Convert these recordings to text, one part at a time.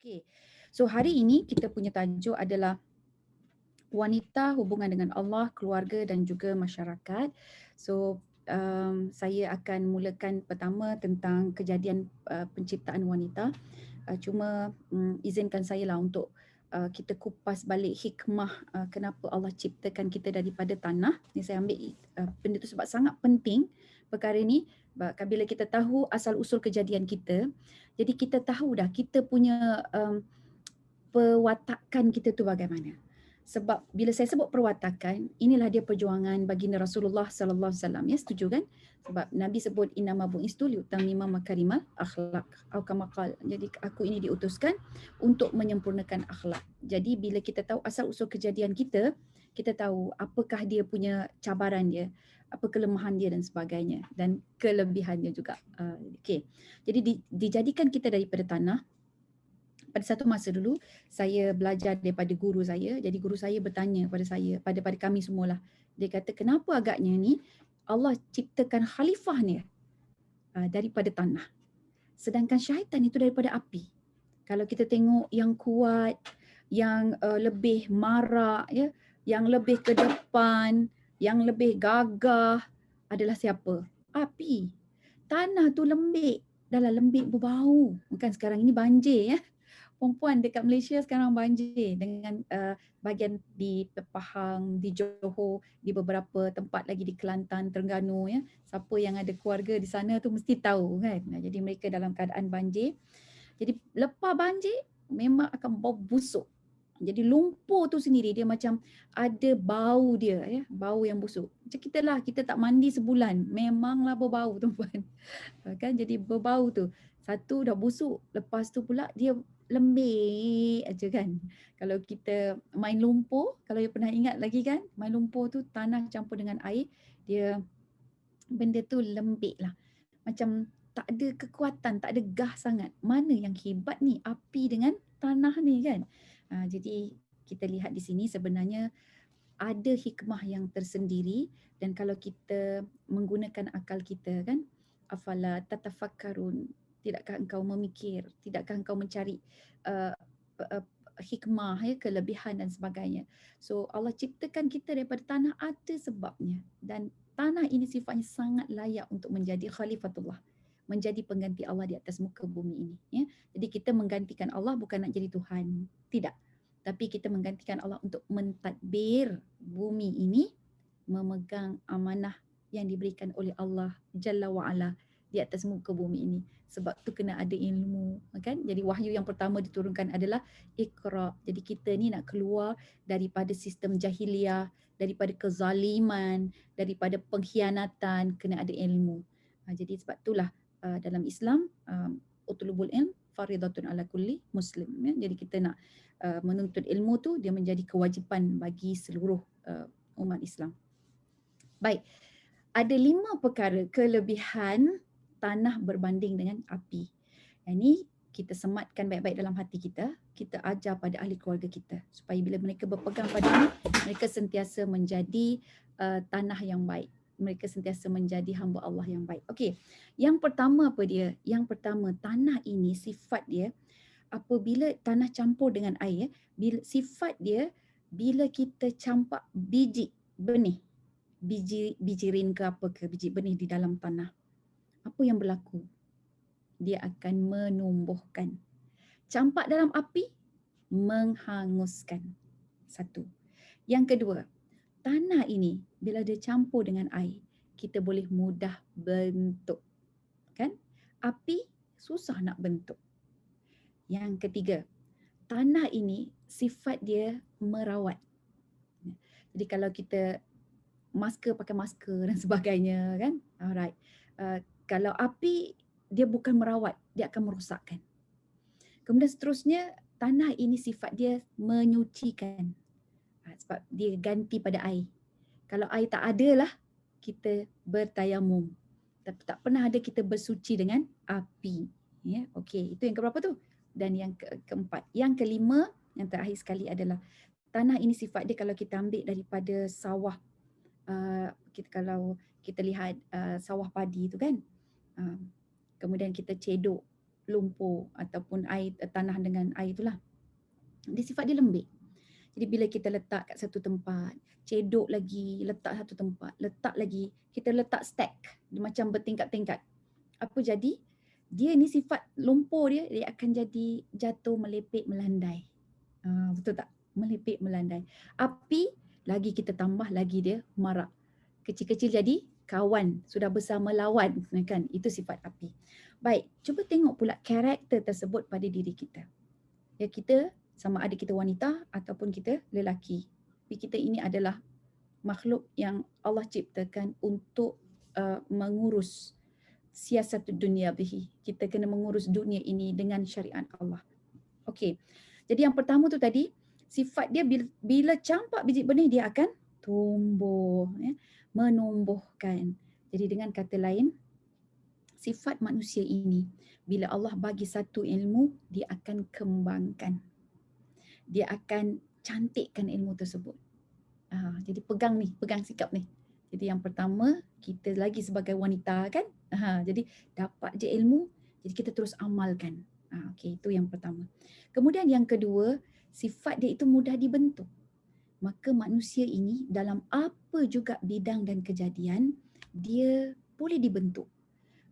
Okey. So hari ini kita punya tajuk adalah wanita, hubungan dengan Allah, keluarga dan juga masyarakat. So saya akan mulakan pertama tentang kejadian penciptaan wanita. Cuma izinkan saya lah untuk kita kupas balik hikmah kenapa Allah ciptakan kita daripada tanah. Ni saya ambil benda tu sebab sangat penting perkara ni. Bila kita tahu asal usul kejadian kita, jadi kita tahu dah kita punya perwatakan kita tu bagaimana. Sebab bila saya sebut perwatakan, inilah dia perjuangan baginda Rasulullah sallallahu alaihi wasallam. Ya, setuju kan? Sebab Nabi sebut innama bu'istu liutammima makarimal akhlak atau kama qala. Jadi aku ini diutuskan untuk menyempurnakan akhlak. Jadi bila kita tahu asal usul kejadian kita, kita tahu apakah dia punya cabaran dia, apa kelemahan dia dan sebagainya, dan kelebihannya juga. Okey. Jadi dijadikan kita daripada tanah. Pada satu masa dulu saya belajar daripada guru saya. Jadi guru saya bertanya pada saya, pada kami semualah. Dia kata kenapa agaknya ni Allah ciptakan khalifah ni daripada tanah. Sedangkan syaitan itu daripada api. Kalau kita tengok yang kuat, yang lebih marak ya, yang lebih ke depan, yang lebih gagah adalah siapa? Api. Tanah tu lembik. Dahlah lembik berbau. Bukan sekarang ini banjir ya. Perempuan dekat Malaysia sekarang banjir dengan bahagian di Pahang, di Johor, di beberapa tempat lagi di Kelantan, Terengganu ya. Siapa yang ada keluarga di sana tu mesti tahu kan. Jadi mereka dalam keadaan banjir. Jadi lepas banjir memang akan bau busuk. Jadi lumpur tu sendiri dia macam ada bau dia ya, bau yang busuk. Macam kita lah, kita tak mandi sebulan, memanglah berbau tuan-puan. Kan jadi berbau tu. Satu dah busuk, lepas tu pula dia lembik aja kan. Kalau kita main lumpur, kalau you pernah ingat lagi kan, main lumpur tu tanah campur dengan air, dia benda tu lembik lah. Macam tak ada kekuatan, tak ada gah sangat. Mana yang hebat ni, api dengan tanah ni kan. Jadi kita lihat di sini sebenarnya ada hikmah yang tersendiri, dan kalau kita menggunakan akal kita kan, afala tatafakkarun, tidakkah engkau memikir, tidakkah engkau mencari uh, uh, hikmah ya, kelebihan dan sebagainya. So Allah ciptakan kita daripada tanah ada sebabnya, dan tanah ini sifatnya sangat layak untuk menjadi khalifatullah, menjadi pengganti Allah di atas muka bumi ini ya. Jadi kita menggantikan Allah bukan nak jadi Tuhan, tidak, tapi kita menggantikan Allah untuk mentadbir bumi ini, memegang amanah yang diberikan oleh Allah Jalla wa'ala di atas muka bumi ini. Sebab tu kena ada ilmu kan. Jadi wahyu yang pertama diturunkan adalah Iqra. Jadi kita ni nak keluar daripada sistem jahiliah, daripada kezaliman, daripada pengkhianatan, kena ada ilmu. Jadi sebab itulah dalam Islam utlubul ilm faridatun ala kulli muslim ya. Jadi kita nak menuntut ilmu tu dia menjadi kewajipan bagi seluruh umat Islam. Baik, ada 5 perkara kelebihan tanah berbanding dengan api. Yang ni kita sematkan baik-baik dalam hati kita, kita ajar pada ahli keluarga kita supaya bila mereka berpegang pada ini, mereka sentiasa menjadi tanah yang baik. Mereka sentiasa menjadi hamba Allah yang baik. Okey, yang pertama apa dia? Yang pertama, tanah ini sifat dia apabila tanah campur dengan air, sifat dia bila kita campak biji benih, biji rin ke apa ke, biji benih di dalam tanah, apa yang berlaku? Dia akan menumbuhkan. Campak dalam api, menghanguskan. Satu. Yang kedua, tanah ini bila dia campur dengan air, kita boleh mudah bentuk. Kan? Api susah nak bentuk. Yang ketiga, tanah ini sifat dia merawat. Jadi kalau kita pakai masker dan sebagainya kan. Alright. Kalau api dia bukan merawat, dia akan merosakkan. Kemudian seterusnya, tanah ini sifat dia menyucikan. Sebab dia ganti pada air. Kalau air tak ada lah, kita bertayamum. Tapi tak pernah ada kita bersuci dengan api. Ya, okey. Itu yang keberapa tu? Dan yang keempat. Yang kelima, yang terakhir sekali adalah tanah ini sifat dia kalau kita ambil daripada sawah. Kalau kita lihat sawah padi tu kan. Kemudian kita cedok lumpur ataupun air, tanah dengan air itulah. Dia sifat dia lembik. Jadi bila kita letak kat satu tempat, cedok lagi, letak satu tempat, letak lagi, kita letak stack, dia macam bertingkat-tingkat. Apa jadi? Dia ni sifat lumpur dia akan jadi jatuh, melepek, melandai. Betul tak? Melepek, melandai. Api, lagi kita tambah lagi dia marak. Kecil-kecil jadi kawan, sudah besar melawan, kan? Itu sifat api. Baik, cuba tengok pula karakter tersebut pada diri kita. Ya, kita sama ada kita wanita ataupun kita lelaki. Tapi kita ini adalah makhluk yang Allah ciptakan untuk mengurus siasat dunia bihi. Kita kena mengurus dunia ini dengan syariat Allah. Okey. Jadi yang pertama tu tadi, sifat dia bila campak biji benih dia akan tumbuh, ya, menumbuhkan. Jadi dengan kata lain, sifat manusia ini bila Allah bagi satu ilmu, dia akan kembangkan. Dia akan cantikkan ilmu tersebut. Jadi pegang sikap ni. Jadi yang pertama, kita lagi sebagai wanita kan, jadi dapat je ilmu, jadi kita terus amalkan. Okey, itu yang pertama. Kemudian yang kedua, sifat dia itu mudah dibentuk. Maka manusia ini dalam apa juga bidang dan kejadian, dia boleh dibentuk.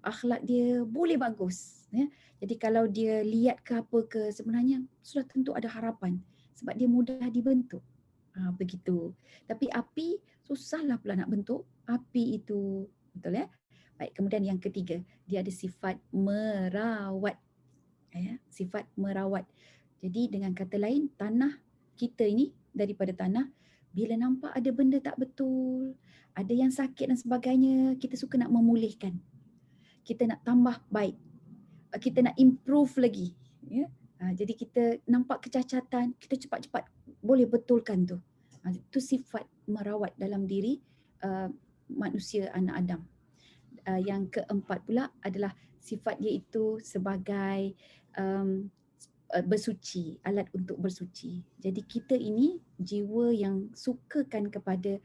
Akhlak dia boleh bagus. Ya. Jadi kalau dia lihat ke apa ke, sebenarnya sudah tentu ada harapan. Sebab dia mudah dibentuk. Begitu. Tapi api, susahlah pula nak bentuk api itu. Betul ya? Baik, kemudian yang ketiga, dia ada sifat merawat. Ya, sifat merawat. Jadi dengan kata lain, tanah kita ini, daripada tanah, bila nampak ada benda tak betul, ada yang sakit dan sebagainya, kita suka nak memulihkan. Kita nak tambah baik. Kita nak improve lagi. Ya? Jadi kita nampak kecacatan, kita cepat-cepat boleh betulkan tu. Itu sifat merawat dalam diri manusia anak Adam. Yang keempat pula adalah sifat dia itu sebagai bersuci, alat untuk bersuci. Jadi kita ini jiwa yang sukakan kepada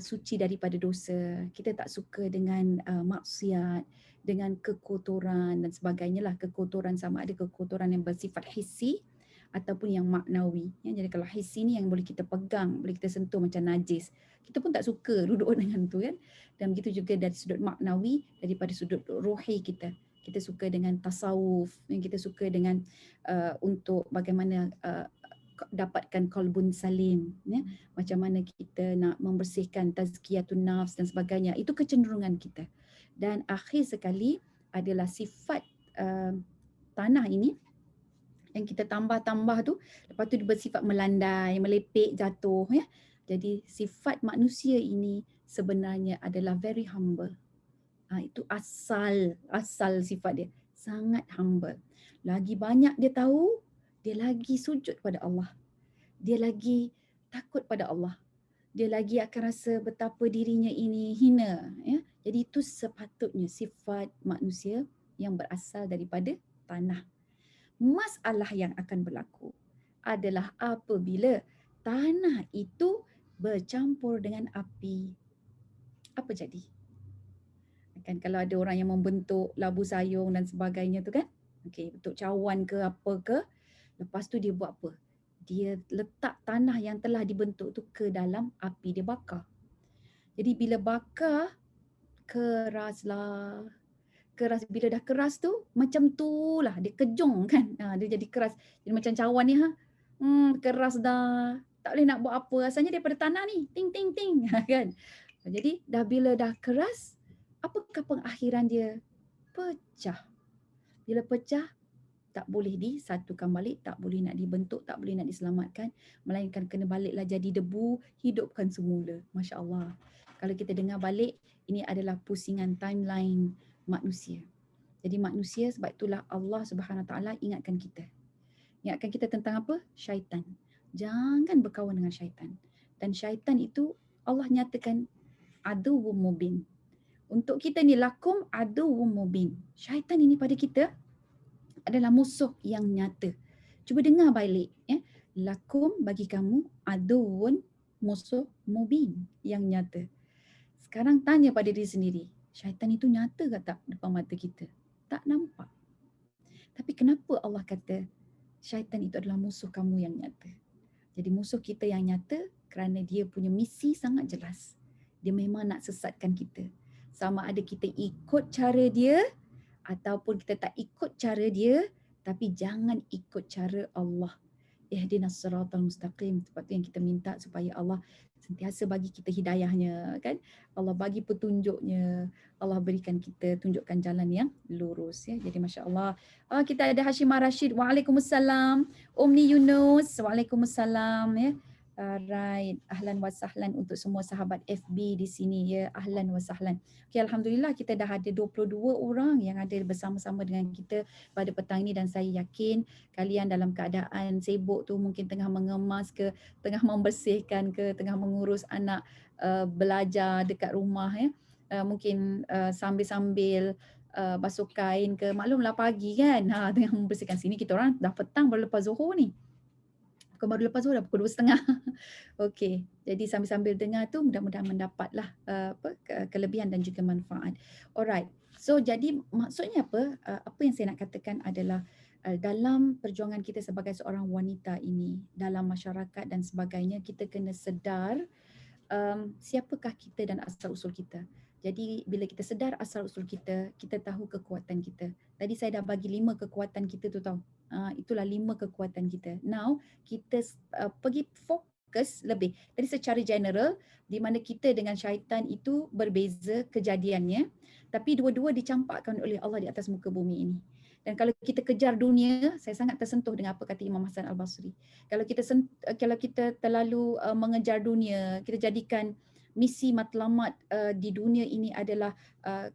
suci daripada dosa. Kita tak suka dengan maksiat, dengan kekotoran dan sebagainya lah. Kekotoran sama ada kekotoran yang bersifat hissi ataupun yang maknawi. Ya, jadi kalau hissi ni yang boleh kita pegang, boleh kita sentuh macam najis. Kita pun tak suka duduk dengan tu kan. Dan begitu juga dari sudut maknawi, daripada sudut rohi kita. Kita suka dengan tasawuf, kita suka dengan untuk bagaimana dapatkan qalbun salim, ya? Macam mana kita nak membersihkan tazkiyatun nafs dan sebagainya. Itu kecenderungan kita. Dan akhir sekali adalah sifat tanah ini yang kita tambah-tambah tu, lepas tu dia bersifat melandai, melepek, jatuh. Ya? Jadi sifat manusia ini sebenarnya adalah very humble. Itu asal sifat dia. Sangat humble. Lagi banyak dia tahu, dia lagi sujud pada Allah. Dia lagi takut pada Allah. Dia lagi akan rasa betapa dirinya ini hina. Ya? Jadi itu sepatutnya sifat manusia yang berasal daripada tanah. Masalah yang akan berlaku adalah apabila tanah itu bercampur dengan api. Apa jadi? Kan kalau ada orang yang membentuk labu sayung dan sebagainya tu kan. Okey, bentuk cawan ke apa ke. Lepas tu dia buat apa? Dia letak tanah yang telah dibentuk tu ke dalam api, dia bakar. Jadi bila bakar, keraslah. Keras, bila dah keras tu macam tu lah, dia kejung kan. Dia jadi keras. Jadi macam cawan ni keras dah. Tak boleh nak buat apa. Asalnya daripada tanah ni. Ting ting ting kan. Jadi bila dah keras, apakah pengakhiran dia? Pecah. Bila pecah, tak boleh disatukan balik, tak boleh nak dibentuk, tak boleh nak diselamatkan, melainkan kena baliklah jadi debu, hidupkan semula. Masya Allah. Kalau kita dengar balik, ini adalah pusingan timeline manusia. Jadi manusia, sebab itulah Allah Subhanahu Wa Taala ingatkan kita. Ingatkan kita tentang apa? Syaitan. Jangan berkawan dengan syaitan. Dan syaitan itu Allah nyatakan aduwwum mubin. Untuk kita ni lakum aduwwum mubin. Syaitan ini pada kita adalah musuh yang nyata. Cuba dengar balik. Ya. Lakum bagi kamu aduun, musuh mubin yang nyata. Sekarang tanya pada diri sendiri. Syaitan itu nyata ke tak depan mata kita? Tak nampak. Tapi kenapa Allah kata syaitan itu adalah musuh kamu yang nyata? Jadi musuh kita yang nyata kerana dia punya misi sangat jelas. Dia memang nak sesatkan kita. Sama ada kita ikut cara dia ataupun kita tak ikut cara dia, tapi jangan ikut cara Allah. Ihdinas siratal mustaqim. Sebab tu yang kita minta supaya Allah sentiasa bagi kita hidayahnya, kan? Allah bagi petunjuknya. Allah berikan kita, tunjukkan jalan yang lurus, ya. Jadi masya-Allah. Kita ada Hashimah Rashid. Waalaikumsalam. Umni Yunus. Waalaikumsalam, ya. Right. Ahlan wa sahlan untuk semua sahabat FB di sini, ya. Ahlan wa sahlan. Okay, alhamdulillah kita dah ada 22 orang yang ada bersama-sama dengan kita pada petang ini, dan saya yakin kalian dalam keadaan sibuk tu, mungkin tengah mengemas ke, tengah membersihkan ke, tengah mengurus anak belajar dekat rumah, ya. Mungkin sambil-sambil basuh kain ke, maklumlah pagi kan, tengah membersihkan. Sini kita orang dah petang baru lepas Zuhur ni. Bukan baru lepas Zuhur, dah pukul 2.30. Okey, jadi sambil-sambil dengar tu mudah-mudahan mendapatlah kelebihan dan juga manfaat. Alright. So jadi maksudnya apa? Apa yang saya nak katakan adalah dalam perjuangan kita sebagai seorang wanita ini dalam masyarakat dan sebagainya, kita kena sedar siapakah kita dan asal usul kita. Jadi bila kita sedar asal usul kita, kita tahu kekuatan kita. Tadi saya dah bagi 5 kekuatan kita tu tau. Itulah 5 kekuatan kita. Now kita pergi fokus lebih. Jadi secara general, di mana kita dengan syaitan itu berbeza kejadiannya, tapi dua-dua dicampakkan oleh Allah di atas muka bumi ini. Dan kalau kita kejar dunia, saya sangat tersentuh dengan apa kata Imam Hasan Al-Basri. Kalau kita terlalu mengejar dunia, kita jadikan misi matlamat di dunia ini adalah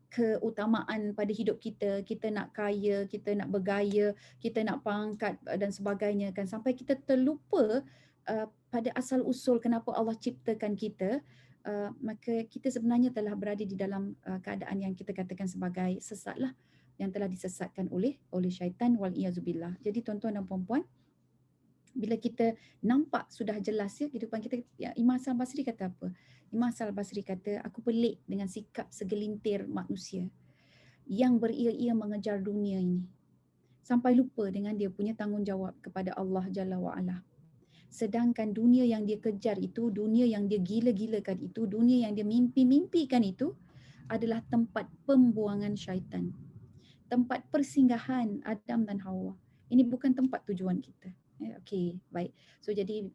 keutamaan pada hidup kita. Kita nak kaya, kita nak bergaya, kita nak pangkat dan sebagainya, kan, sampai kita terlupa pada asal usul kenapa Allah ciptakan kita. Maka kita sebenarnya telah berada di dalam keadaan yang kita katakan sebagai sesat lah, yang telah disesatkan oleh syaitan, wal iazubillah. Jadi tuan-tuan dan puan-puan, bila kita nampak sudah jelas, ya, kehidupan kita, ya, Imam Hasan Basri kata apa? Imam Hasan Basri kata, aku pelik dengan sikap segelintir manusia yang beria-ia mengejar dunia ini sampai lupa dengan dia punya tanggungjawab kepada Allah Jalla wa'ala. Sedangkan dunia yang dia kejar itu, dunia yang dia gila-gilakan itu, dunia yang dia mimpi-mimpikan itu adalah tempat pembuangan syaitan, tempat persinggahan Adam dan Hawa. Ini bukan tempat tujuan kita. Okey, baik. So jadi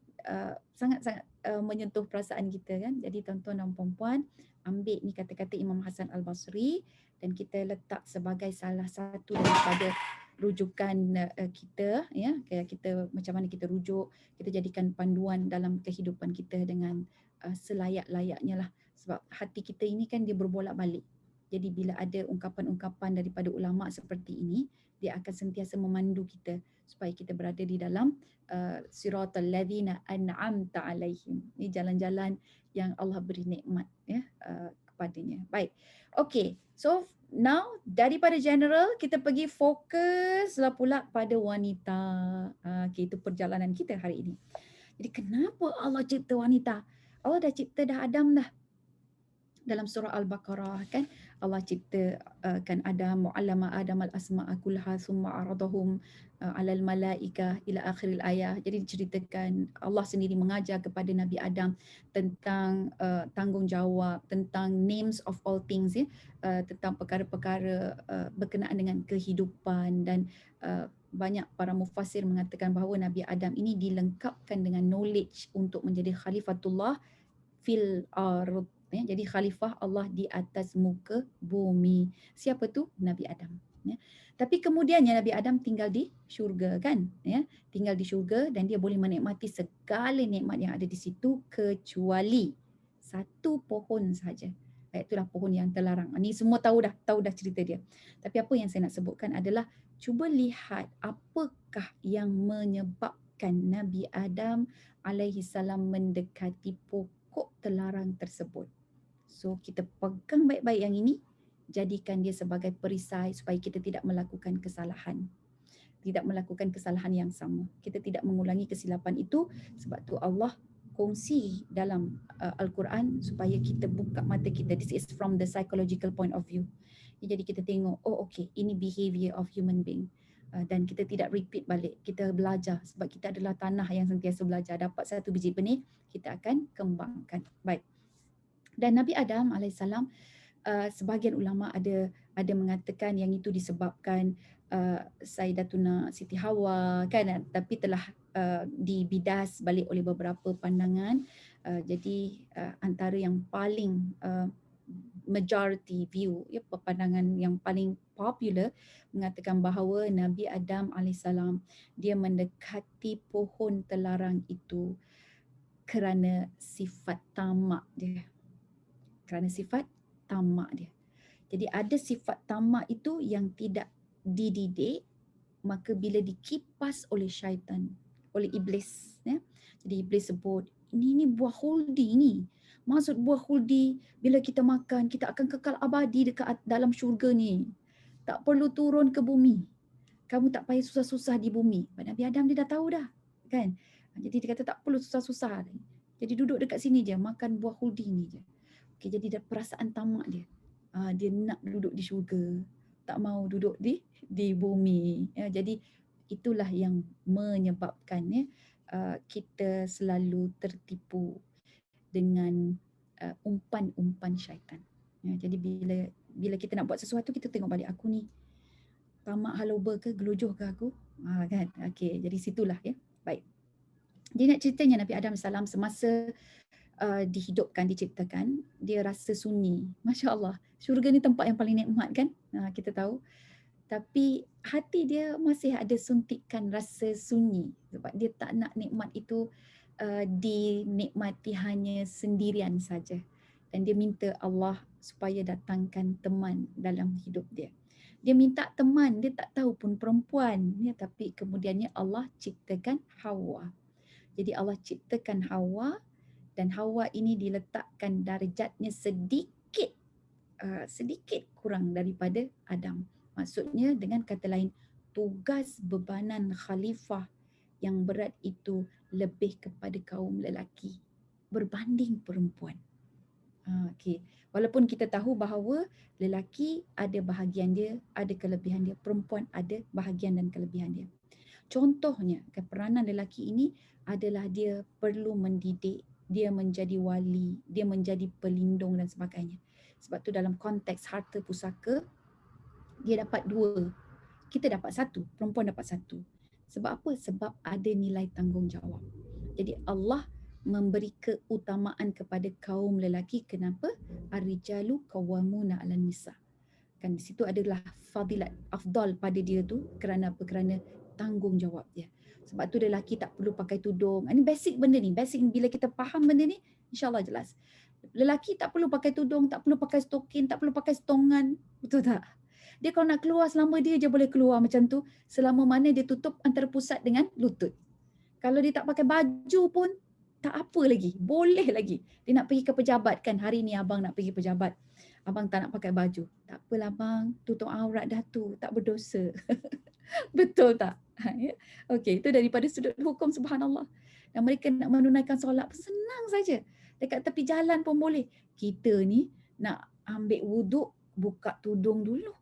sangat-sangat menyentuh perasaan kita, kan. Jadi tuan-tuan dan puan-puan, ambil ni kata-kata Imam Hasan Al-Basri dan kita letak sebagai salah satu daripada rujukan kita, ya. Kayak kita, macam mana kita rujuk, kita jadikan panduan dalam kehidupan kita dengan selayak-layaknya lah. Sebab hati kita ini kan dia berbolak-balik. Jadi bila ada ungkapan-ungkapan daripada ulama seperti ini, dia akan sentiasa memandu kita supaya kita berada di dalam siratal ladzina an'amta alaihim. Ini jalan-jalan yang Allah beri nikmat, ya, kepadanya. Baik. Okey. So now daripada general kita pergi fokuslah pula pada wanita. Okey, itu perjalanan kita hari ini. Jadi kenapa Allah cipta wanita? Allah dah cipta dah Adam dah. Dalam surah Al-Baqarah, kan, Allah ciptakan Adam, mu'allama Adam al-asma'a kullaha thumma aradahum 'alal malaikah ila akhiril ayah. Jadi diceritakan Allah sendiri mengajar kepada Nabi Adam tentang tanggungjawab, tentang names of all things, ya, tentang perkara-perkara berkenaan dengan kehidupan, dan banyak para mufassir mengatakan bahawa Nabi Adam ini dilengkapkan dengan knowledge untuk menjadi khalifatullah fil ardh. Jadi khalifah Allah di atas muka bumi. Siapa tu? Nabi Adam. Ya. Tapi kemudiannya Nabi Adam tinggal di syurga, kan? Ya, tinggal di syurga dan dia boleh menikmati segala nikmat yang ada di situ kecuali satu pohon saja. Itulah pohon yang terlarang. Ini semua tahu dah cerita dia. Tapi apa yang saya nak sebutkan adalah cuba lihat apakah yang menyebabkan Nabi Adam alaihi salam mendekati pokok terlarang tersebut. So kita pegang baik-baik yang ini, jadikan dia sebagai perisai supaya kita tidak melakukan kesalahan. Tidak melakukan kesalahan yang sama. Kita tidak mengulangi kesilapan itu, sebab tu Allah kongsi dalam Al-Quran supaya kita buka mata kita. This is from the psychological point of view. Jadi kita tengok, oh okey, ini behavior of human being. dan kita tidak repeat balik. Kita belajar sebab kita adalah tanah yang sentiasa belajar. Dapat satu biji benih, kita akan kembangkan. Baik. Dan Nabi Adam alaihissalam, sebahagian ulama ada mengatakan yang itu disebabkan Sayyidatuna Siti Hawa kan, tapi telah dibidas balik oleh beberapa pandangan. Jadi antara yang paling majority view, ya, pandangan yang paling popular mengatakan bahawa Nabi Adam alaihissalam dia mendekati pohon terlarang itu kerana sifat tamak dia. Kerana sifat tamak dia. Jadi ada sifat tamak itu yang tidak dididik, maka bila dikipas oleh syaitan, oleh iblis, ya. Jadi iblis sebut, ini buah khuldi ni. Maksud buah khuldi, bila kita makan, kita akan kekal abadi dekat dalam syurga ni. Tak perlu turun ke bumi. Kamu tak payah susah-susah di bumi. Nabi Adam dia dah tahu dah. Kan? Jadi dia kata tak perlu susah-susah. Jadi duduk dekat sini je, makan buah khuldi ni je. Okay, jadi perasaan tamak dia. Dia nak duduk di syurga. Tak mau duduk di bumi. Ya, jadi itulah yang menyebabkan kita selalu tertipu dengan umpan-umpan syaitan. Ya, jadi bila kita nak buat sesuatu, kita tengok balik aku ni tamak haloba ke, gelojoh ke aku, kan? Okey, jadi situlah ya. Baik. Dia nak ceritanya Nabi Adam salam semasa dihidupkan, diciptakan, dia rasa sunyi. Masya Allah, syurga ni tempat yang paling nikmat kan? Kita tahu. Tapi hati dia masih ada suntikan rasa sunyi sebab dia tak nak nikmat itu dinikmati hanya sendirian saja. Dan dia minta Allah supaya datangkan teman dalam hidup dia. Dia minta teman, dia tak tahu pun perempuan, ya, tapi kemudiannya Allah ciptakan Hawa. Jadi Allah ciptakan Hawa dan Hawa ini diletakkan darjatnya sedikit kurang daripada Adam. Maksudnya dengan kata lain, tugas bebanan khalifah yang berat itu lebih kepada kaum lelaki berbanding perempuan. Okay. Walaupun kita tahu bahawa lelaki ada bahagian dia, ada kelebihan dia, perempuan ada bahagian dan kelebihan dia. Contohnya, peranan lelaki ini adalah dia perlu mendidik, dia menjadi wali, dia menjadi pelindung dan sebagainya. Sebab tu dalam konteks harta pusaka, dia dapat 2. Kita dapat 1, perempuan dapat 1. Sebab apa? Sebab ada nilai tanggungjawab. Jadi Allah memberi keutamaan kepada kaum lelaki. Kenapa? Ar-rijalu qawwamuna 'alan nisa. Kan di situ adalah fadilat afdal pada dia tu kerana apa? Kerana tanggungjawab dia. Sebab tu lelaki tak perlu pakai tudung. Ini basic benda ni. Basic bila kita faham benda ni, insya-Allah jelas. Lelaki tak perlu pakai tudung, tak perlu pakai stokin, tak perlu pakai stongan. Betul tak? Dia kalau nak keluar selama dia je boleh keluar macam tu, selama mana dia tutup antara pusat dengan lutut. Kalau dia tak pakai baju pun tak apa lagi, boleh lagi. Dia nak pergi ke pejabat kan, hari ni abang nak pergi pejabat. Abang tak nak pakai baju. Tak apalah bang, tutup aurat dah tu, tak berdosa. Betul tak? Ya. Okey, itu daripada sudut hukum, subhanallah. Dan mereka nak menunaikan solat pun senang saja. Dekat tepi jalan pun boleh. Kita ni nak ambil wuduk, buka tudung dulu.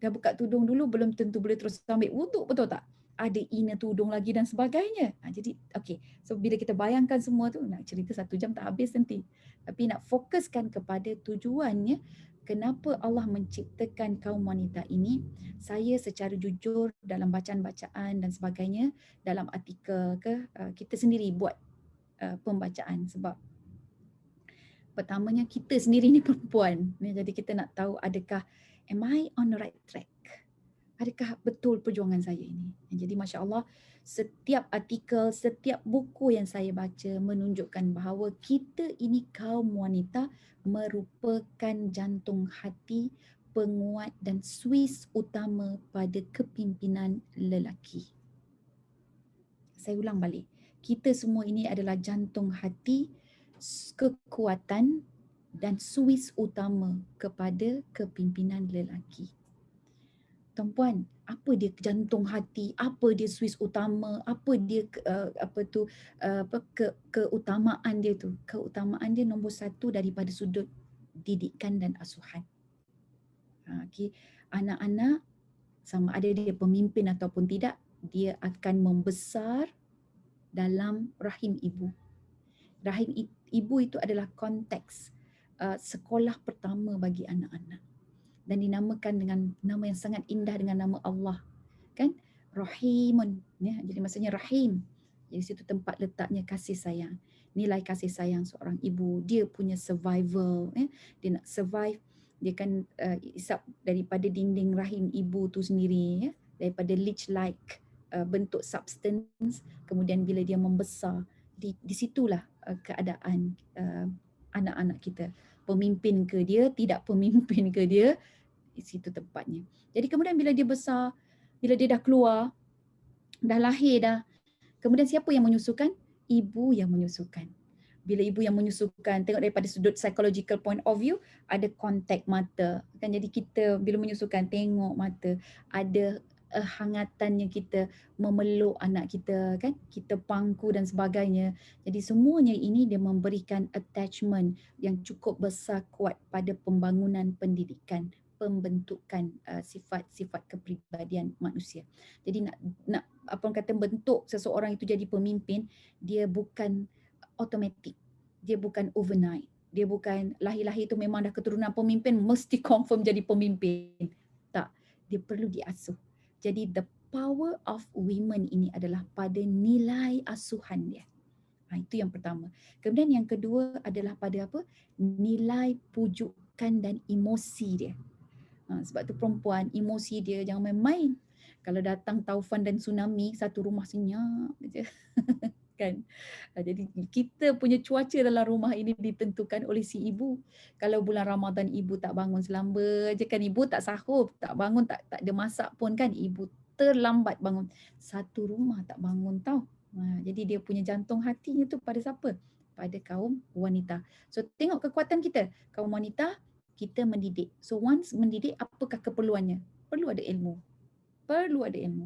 Dah buka tudung dulu belum tentu boleh terus ambil wuduk, betul tak? Ada inner tudung lagi dan sebagainya. Jadi okey, so bila kita bayangkan semua tu, nak cerita 1 jam tak habis nanti. Tapi nak fokuskan kepada tujuannya, kenapa Allah menciptakan kaum wanita ini. Saya secara jujur dalam bacaan-bacaan dan sebagainya, dalam artikel kita sendiri buat pembacaan sebab pertamanya kita sendiri ni perempuan. Jadi kita nak tahu adakah am I on the right track? Adakah betul perjuangan saya ini? Jadi Masya Allah, setiap artikel, setiap buku yang saya baca menunjukkan bahawa kita ini kaum wanita merupakan jantung hati, penguat dan suis utama pada kepimpinan lelaki. Saya ulang balik. Kita semua ini adalah jantung hati, kekuatan dan suis utama kepada kepimpinan lelaki. Tuan-puan, apa dia jantung hati, apa dia suis utama, apa dia keutamaan dia tu? Keutamaan dia nombor 1 daripada sudut didikan dan asuhan. Okay. Anak-anak sama ada dia pemimpin ataupun tidak, dia akan membesar dalam rahim ibu. Rahim ibu itu adalah konteks sekolah pertama bagi anak-anak, dan dinamakan dengan nama yang sangat indah dengan nama Allah, kan? Rahimun, ya. Jadi maksudnya rahim. Jadi situ tempat letaknya kasih sayang. Nilai kasih sayang seorang ibu, dia punya survival, ya. Dia nak survive, dia kan isap daripada dinding rahim ibu tu sendiri, ya. Daripada leech like bentuk substance, kemudian bila dia membesar, di situlah keadaan anak-anak kita. Pemimpin ke dia, tidak pemimpin ke dia, di situ tempatnya. Jadi kemudian bila dia besar, bila dia dah keluar, dah lahir dah, kemudian siapa yang menyusukan? Ibu yang menyusukan. Bila ibu yang menyusukan, tengok daripada sudut psychological point of view, ada kontak mata. Kan jadi kita bila menyusukan, tengok mata, ada hangatannya kita memeluk anak kita, kan? Kita pangku dan sebagainya. Jadi semuanya ini dia memberikan attachment yang cukup besar kuat pada pembangunan pendidikan, pembentukan sifat-sifat kepribadian manusia. Jadi nak apa orang kata bentuk seseorang itu jadi pemimpin, dia bukan automatik. Dia bukan overnight. Dia bukan lahir-lahir itu memang dah keturunan pemimpin, mesti confirm jadi pemimpin. Tak, dia perlu diasuh. Jadi the power of women ini adalah pada nilai asuhan dia. Itu yang pertama. Kemudian yang kedua adalah pada apa? Nilai pujukan dan emosi dia. Sebab tu perempuan, emosi dia jangan main-main. Kalau datang taufan dan tsunami, satu rumah senyap je. Kan? Jadi kita punya cuaca dalam rumah ini ditentukan oleh si ibu. Kalau bulan Ramadan ibu tak bangun selamba je kan, ibu tak sahur, tak bangun, tak ada masak pun kan, ibu terlambat bangun. Satu rumah tak bangun tau. Jadi dia punya jantung hatinya tu pada siapa? Pada kaum wanita. So tengok kekuatan kita. Kaum wanita, kita mendidik. So once mendidik, apakah keperluannya? Perlu ada ilmu. Perlu ada ilmu.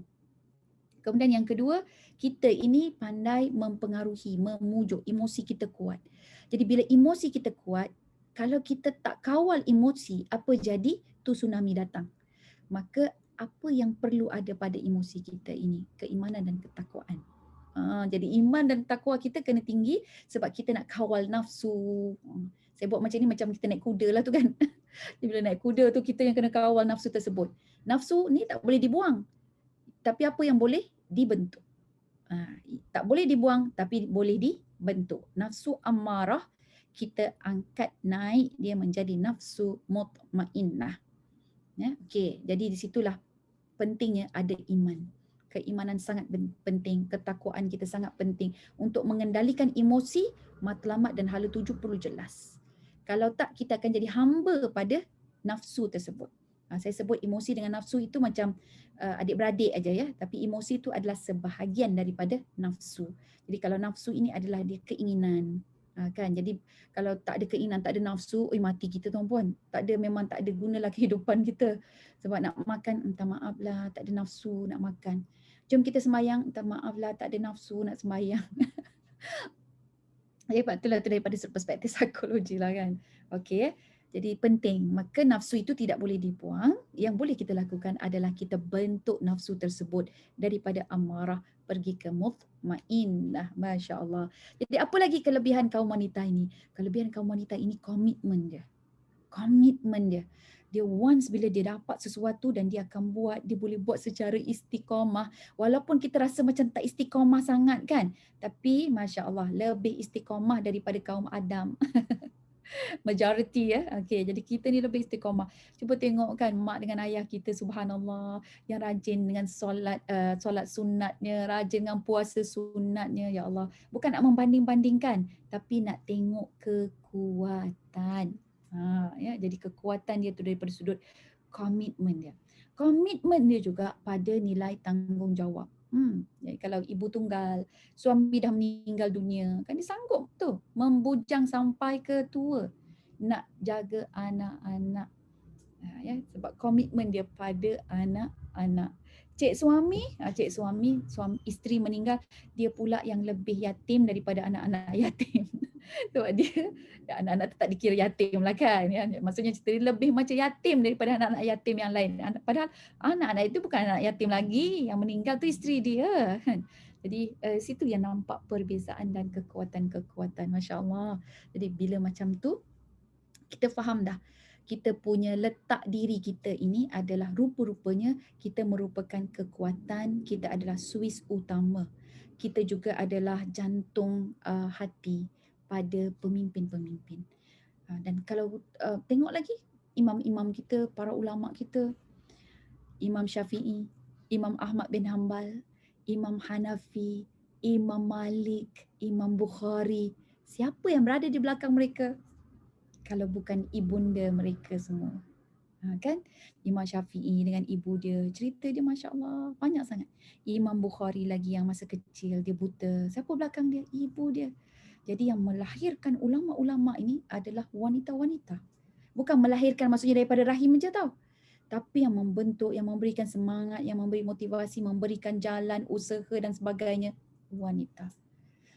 Kemudian yang kedua, kita ini pandai mempengaruhi, memujuk, emosi kita kuat. Jadi bila emosi kita kuat, kalau kita tak kawal emosi, apa jadi? Tu tsunami datang. Maka apa yang perlu ada pada emosi kita ini? Keimanan dan ketakwaan. Jadi iman dan takwa kita kena tinggi sebab kita nak kawal nafsu. Saya buat macam ni macam kita naik kuda lah tu kan. Bila naik kuda tu kita yang kena kawal nafsu tersebut. Nafsu ni tak boleh dibuang. Tapi apa yang boleh? Dibentuk. Tak boleh dibuang tapi boleh dibentuk. Nafsu ammarah kita angkat naik dia menjadi nafsu mutmainnah. Ya, okey. Jadi di situlah pentingnya ada iman. Keimanan sangat penting, ketakwaan kita sangat penting untuk mengendalikan emosi. Matlamat dan hala tuju perlu jelas. Kalau tak, kita akan jadi hamba pada nafsu tersebut. Saya sebut emosi dengan nafsu itu macam adik-beradik aja ya, tapi emosi itu adalah sebahagian daripada nafsu. Jadi kalau nafsu ini adalah dia keinginan, kan. Jadi kalau tak ada keinginan, tak ada nafsu, mati kita tuan-puan. Tak ada, memang tak ada gunalah kehidupan kita. Sebab nak makan, minta maaf lah, tak ada nafsu nak makan. Jom kita sembahyang, minta maaf lah, tak ada nafsu nak sembahyang. Sebab itulah tu daripada perspektif psikologi lah kan. Okey. Jadi penting, maka nafsu itu tidak boleh dibuang. Yang boleh kita lakukan adalah kita bentuk nafsu tersebut daripada amarah pergi ke mutmainnah. Masya Allah. Jadi apa lagi kelebihan kaum wanita ini? Kelebihan kaum wanita ini komitmen dia. Komitmen dia. Dia once bila dia dapat sesuatu dan dia akan buat, dia boleh buat secara istiqamah. Walaupun kita rasa macam tak istiqamah sangat kan. Tapi Masya Allah, lebih istiqamah daripada kaum Adam. Majority ya. Okey, jadi kita ni lebih istiqamah. Cuba tengok kan mak dengan ayah kita, subhanallah, yang rajin dengan solat sunatnya, rajin dengan puasa sunatnya, ya Allah. Bukan nak membanding-bandingkan, tapi nak tengok kekuatan. Ya, jadi kekuatan dia tu daripada sudut komitmen dia. Komitmen dia juga pada nilai tanggungjawab. Jadi kalau ibu tunggal, suami dah meninggal dunia, kan dia sanggup tu membujang sampai ke tua nak jaga anak-anak. Ya, sebab komitmen dia pada anak-anak. Cik suami, isteri meninggal, dia pula yang lebih yatim daripada anak-anak yatim. Sebab dia anak-anak tu tak dikira yatim lah kan. Ya. Maksudnya cerita dia lebih macam yatim daripada anak-anak yatim yang lain. Padahal anak-anak itu bukan anak yatim lagi. Yang meninggal tu isteri dia kan. Jadi situ yang nampak perbezaan dan kekuatan-kekuatan. Masya Allah. Jadi bila macam tu kita faham dah. Kita punya letak diri kita ini adalah rupa-rupanya kita merupakan kekuatan, kita adalah suis utama. Kita juga adalah jantung hati pada pemimpin-pemimpin. Dan kalau tengok lagi imam-imam kita, para ulama kita, Imam Syafi'i, Imam Ahmad bin Hanbal, Imam Hanafi, Imam Malik, Imam Bukhari, siapa yang berada di belakang mereka? Kalau bukan ibunda mereka semua. Kan? Imam Syafi'i dengan ibu dia, cerita dia Masya Allah banyak sangat. Imam Bukhari lagi yang masa kecil dia buta. Siapa belakang dia? Ibu dia. Jadi yang melahirkan ulama-ulama ini adalah wanita-wanita. Bukan melahirkan maksudnya daripada rahim je tau. Tapi yang membentuk, yang memberikan semangat, yang memberi motivasi, memberikan jalan, usaha dan sebagainya, wanita.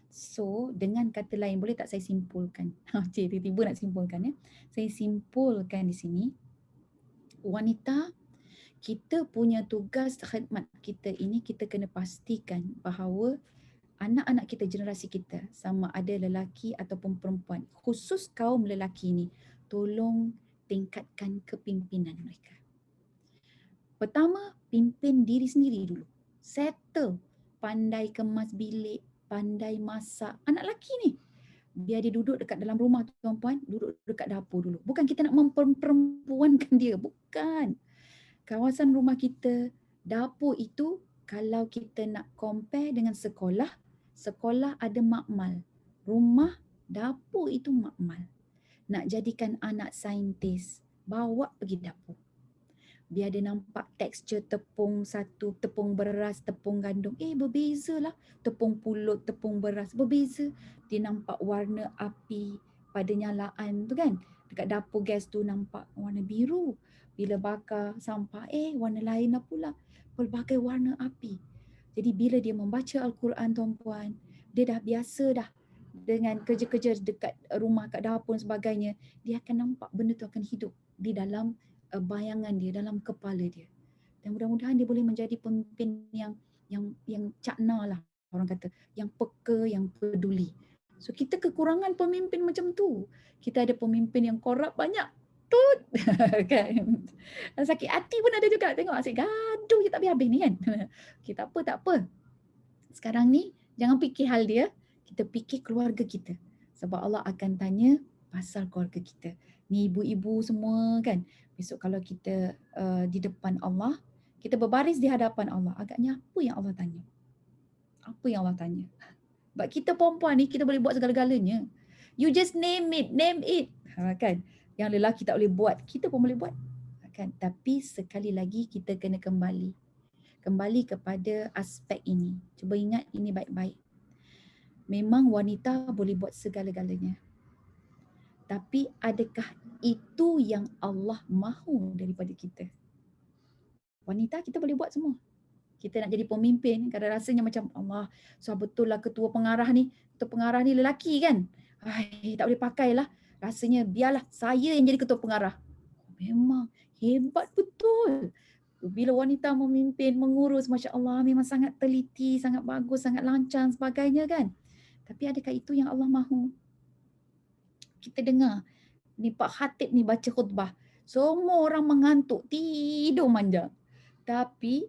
So, dengan kata lain, boleh tak saya simpulkan? Tiba-tiba nak simpulkan ya. Saya simpulkan di sini, wanita, kita punya tugas khidmat kita ini, kita kena pastikan bahawa anak-anak kita, generasi kita, sama ada lelaki ataupun perempuan, khusus kaum lelaki ni, tolong tingkatkan kepimpinan mereka. Pertama, pimpin diri sendiri dulu. Settle. Pandai kemas bilik, pandai masak. Anak lelaki ni, biar dia duduk dekat dalam rumah tu tuan-puan, duduk dekat dapur dulu. Bukan kita nak memperempuankan dia, bukan. Kawasan rumah kita, dapur itu kalau kita nak compare dengan sekolah, sekolah ada makmal. Rumah, dapur itu makmal. Nak jadikan anak saintis, bawa pergi dapur. Biar dia nampak tekstur tepung satu, tepung beras, tepung gandum. Berbeza lah. Tepung pulut, tepung beras, berbeza. Dia nampak warna api pada nyalaan tu kan. Dekat dapur gas tu nampak warna biru. Bila bakar sampah, warna lain lah pula. Pelbagai warna api. Jadi bila dia membaca Al-Quran tuan-puan, dia dah biasa dah dengan kerja-kerja dekat rumah, kat dapur dan sebagainya. Dia akan nampak benda tu akan hidup di dalam bayangan dia, dalam kepala dia. Dan mudah-mudahan dia boleh menjadi pemimpin yang cakna lah, orang kata, yang peka, yang peduli. So kita kekurangan pemimpin macam tu. Kita ada pemimpin yang korup banyak. Tut. Kan? Sakit hati pun ada juga. Tengok asyik gaduh je tak habis-habis ni kan. Okay, tak apa. Sekarang ni jangan fikir hal dia, kita fikir keluarga kita. Sebab Allah akan tanya pasal keluarga kita. Ni ibu-ibu semua kan. Besok kalau kita di depan Allah, kita berbaris di hadapan Allah. Agaknya apa yang Allah tanya? Apa yang Allah tanya? Sebab kita perempuan ni, kita boleh buat segala-galanya. You just name it. Kan? Yang lelaki tak boleh buat, kita pun boleh buat. Kan? Tapi sekali lagi kita kena kembali kepada aspek ini. Cuba ingat ini baik-baik. Memang wanita boleh buat segala-galanya. Tapi adakah itu yang Allah mahu daripada kita? Wanita kita boleh buat semua. Kita nak jadi pemimpin, kadang rasanya macam Allah, so betul lah ketua pengarah ni lelaki kan? Tak boleh pakai lah. Rasanya biarlah saya yang jadi ketua pengarah. Memang hebat betul. Bila wanita memimpin, mengurus, Masya Allah, memang sangat teliti, sangat bagus, sangat lancar sebagainya kan. Tapi adakah itu yang Allah mahu? Kita dengar, ni Pak Khatib ni baca khutbah. Semua orang mengantuk, tidur manja. Tapi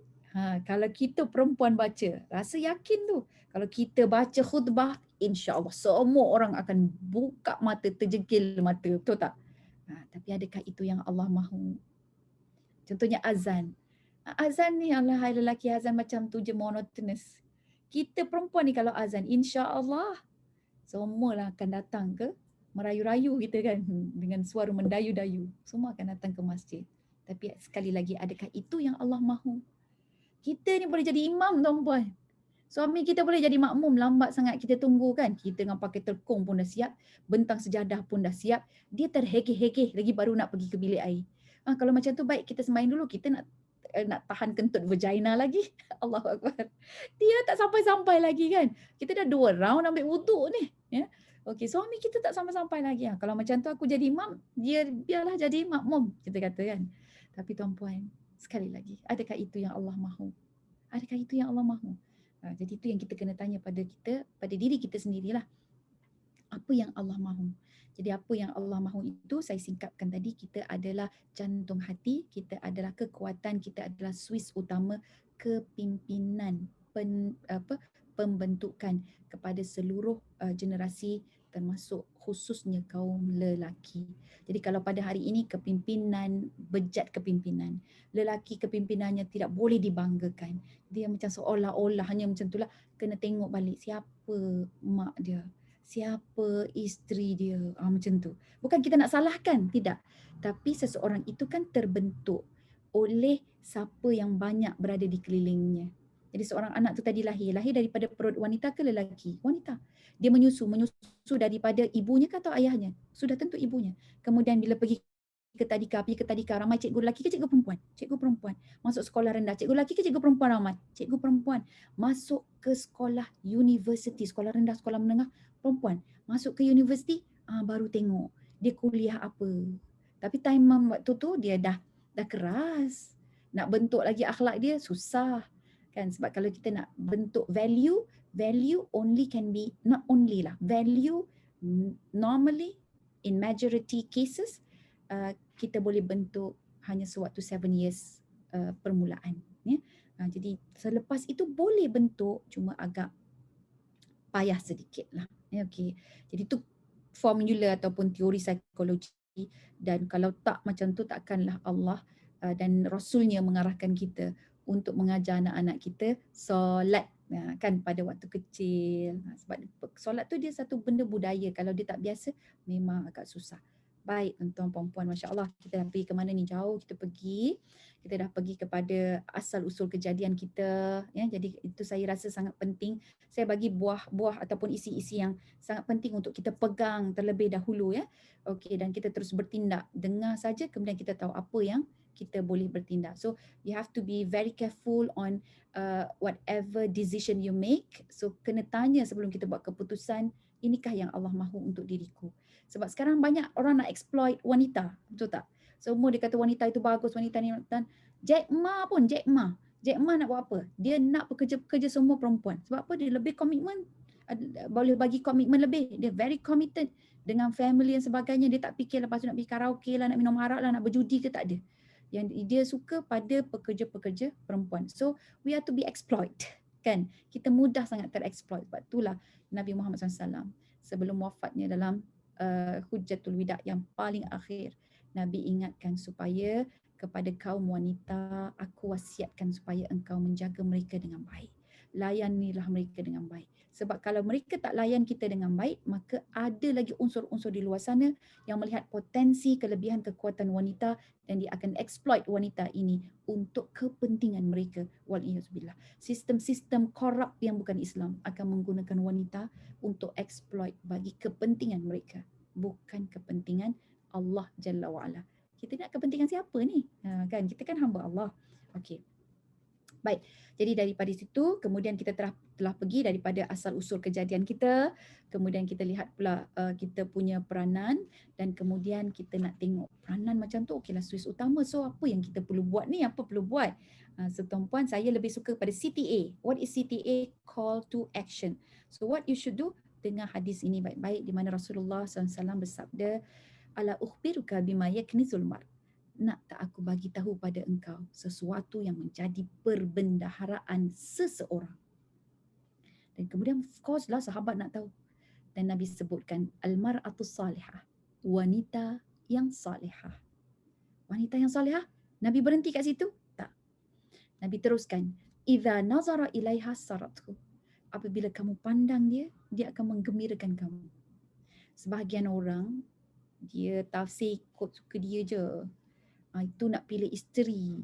kalau kita perempuan baca, rasa yakin tu. Kalau kita baca khutbah, insya-Allah semua orang akan buka mata, terjegil mata. Betul tak? Tapi adakah itu yang Allah mahu? Contohnya azan. Azan ni Allah, hai lelaki azan macam tu je monotonous. Kita perempuan ni kalau azan, insya-Allah semualah akan datang ke merayu-rayu kita kan, dengan suara mendayu-dayu. Semua akan datang ke masjid. Tapi sekali lagi, adakah itu yang Allah mahu? Kita ni boleh jadi imam tuan-puan. Suami kita boleh jadi makmum, lambat sangat kita tunggu kan. Kita dengan pakai telkung pun dah siap, bentang sejadah pun dah siap. Dia terhekeh-hekeh lagi baru nak pergi ke bilik air. Kalau macam tu baik kita sembahyang dulu, kita nak tahan kentut vagina lagi. Allahu Akbar. Dia tak sampai-sampai lagi kan. Kita dah 2 round ambil wuduk ni. Ya. Okey, suami kita tak sampai-sampai lagi. Kalau macam tu aku jadi imam, dia biarlah jadi makmum, kita kata kan. Tapi tuan-puan, sekali lagi, adakah itu yang Allah mahu? Adakah itu yang Allah mahu? Jadi itu yang kita kena tanya pada diri kita sendirilah. Apa yang Allah mahu? Jadi apa yang Allah mahu itu saya singkapkan tadi, kita adalah jantung hati, kita adalah kekuatan, kita adalah suis utama kepimpinan pembentukan kepada seluruh generasi termasuk khususnya kaum lelaki. Jadi kalau pada hari ini kepimpinan, bejat kepimpinan, lelaki kepimpinannya tidak boleh dibanggakan. Dia macam seolah-olah hanya macam itulah, kena tengok balik siapa mak dia, siapa isteri dia, macam tu. Bukan kita nak salahkan, tidak. Tapi seseorang itu kan terbentuk oleh siapa yang banyak berada di kelilingnya. Jadi seorang anak tu tadi lahir daripada perut wanita ke lelaki? Wanita. Dia menyusu daripada ibunya ke atau ayahnya? Sudah tentu ibunya. Kemudian bila pergi ke tadika, ramai cikgu lelaki ke cikgu perempuan? Cikgu perempuan. Masuk sekolah rendah, cikgu lelaki ke cikgu perempuan ramai? Cikgu perempuan. Masuk ke sekolah universiti, sekolah rendah, sekolah menengah, perempuan. Masuk ke universiti, baru tengok dia kuliah apa. Tapi time waktu tu dia dah keras. Nak bentuk lagi akhlak dia susah. Kan, sebab kalau kita nak bentuk value only can be, not only lah, value normally in majority cases kita boleh bentuk hanya sewaktu 7 years permulaan, ya. Jadi selepas itu boleh bentuk, cuma agak payah sedikit lah, ya. Okay. Jadi tu formula ataupun teori psikologi, dan kalau tak macam tu takkanlah Allah dan Rasulnya mengarahkan kita untuk mengajar anak-anak kita solat, kan, pada waktu kecil. Sebab solat tu dia satu benda budaya, kalau dia tak biasa memang agak susah. Baik tuan-tuan puan-puan, masya-Allah, kita dah pergi ke mana ni, jauh kita pergi. Kita dah pergi kepada asal usul kejadian kita, ya. Jadi itu saya rasa sangat penting. Saya bagi buah-buah ataupun isi-isi yang sangat penting untuk kita pegang terlebih dahulu, ya. Okey, dan kita terus bertindak. Dengar saja kemudian kita tahu apa yang kita boleh bertindak. So you have to be very careful on whatever decision you make. So kena tanya sebelum kita buat keputusan, inikah yang Allah mahu untuk diriku? Sebab sekarang banyak orang nak exploit wanita, betul tak? Semua dia kata wanita itu bagus, wanita ni, dan Jack Ma nak buat apa? Dia nak pekerja-pekerja semua perempuan. Sebab apa? Dia lebih komitmen, boleh bagi komitmen lebih. Dia very committed dengan family dan sebagainya. Dia tak fikir lepas tu nak pergi karaoke lah, nak minum arak lah, nak berjudi ke, tak ada. Yang dia suka pada pekerja-pekerja perempuan. So we are to be exploit, kan? Kita mudah sangat terexploit. Sebab itulah Nabi Muhammad SAW sebelum wafatnya dalam Hujjatul Wida yang paling akhir, Nabi ingatkan supaya kepada kaum wanita, aku wasiatkan supaya engkau menjaga mereka dengan baik. Layanilah mereka dengan baik. Sebab kalau mereka tak layan kita dengan baik, maka ada lagi unsur-unsur di luar sana yang melihat potensi kelebihan kekuatan wanita dan dia akan exploit wanita ini untuk kepentingan mereka. Waliyahzubillah. Sistem-sistem korup yang bukan Islam akan menggunakan wanita untuk exploit bagi kepentingan mereka, bukan kepentingan Allah Jalla wa'ala. Kita nak kepentingan siapa ni? Kan, kita kan hamba Allah. Okey. Baik, jadi daripada situ kemudian kita telah pergi daripada asal usul kejadian kita, kemudian kita lihat pula kita punya peranan, dan kemudian kita nak tengok peranan macam tu, okeylah, suis utama. So apa yang kita perlu buat ni, apa perlu buat? So tuan-puan, saya lebih suka pada CTA. What is CTA? Call to action. So what you should do? Dengar hadis ini baik-baik di mana Rasulullah SAW bersabda, ala ukhbiruka bima yaknizul mar. Nak tak aku bagi tahu pada engkau sesuatu yang menjadi perbendaharaan seseorang? Dan kemudian of course lah sahabat nak tahu. Dan Nabi sebutkan al-mar'atus salihah, wanita yang salihah. Wanita yang salihah, Nabi berhenti kat situ? Tak. Nabi teruskan, idza nazara ilaiha sarathu. Apabila kamu pandang dia, dia akan menggembirakan kamu. Sebahagian orang dia tafsir ikut suka dia je. Itu nak pilih isteri.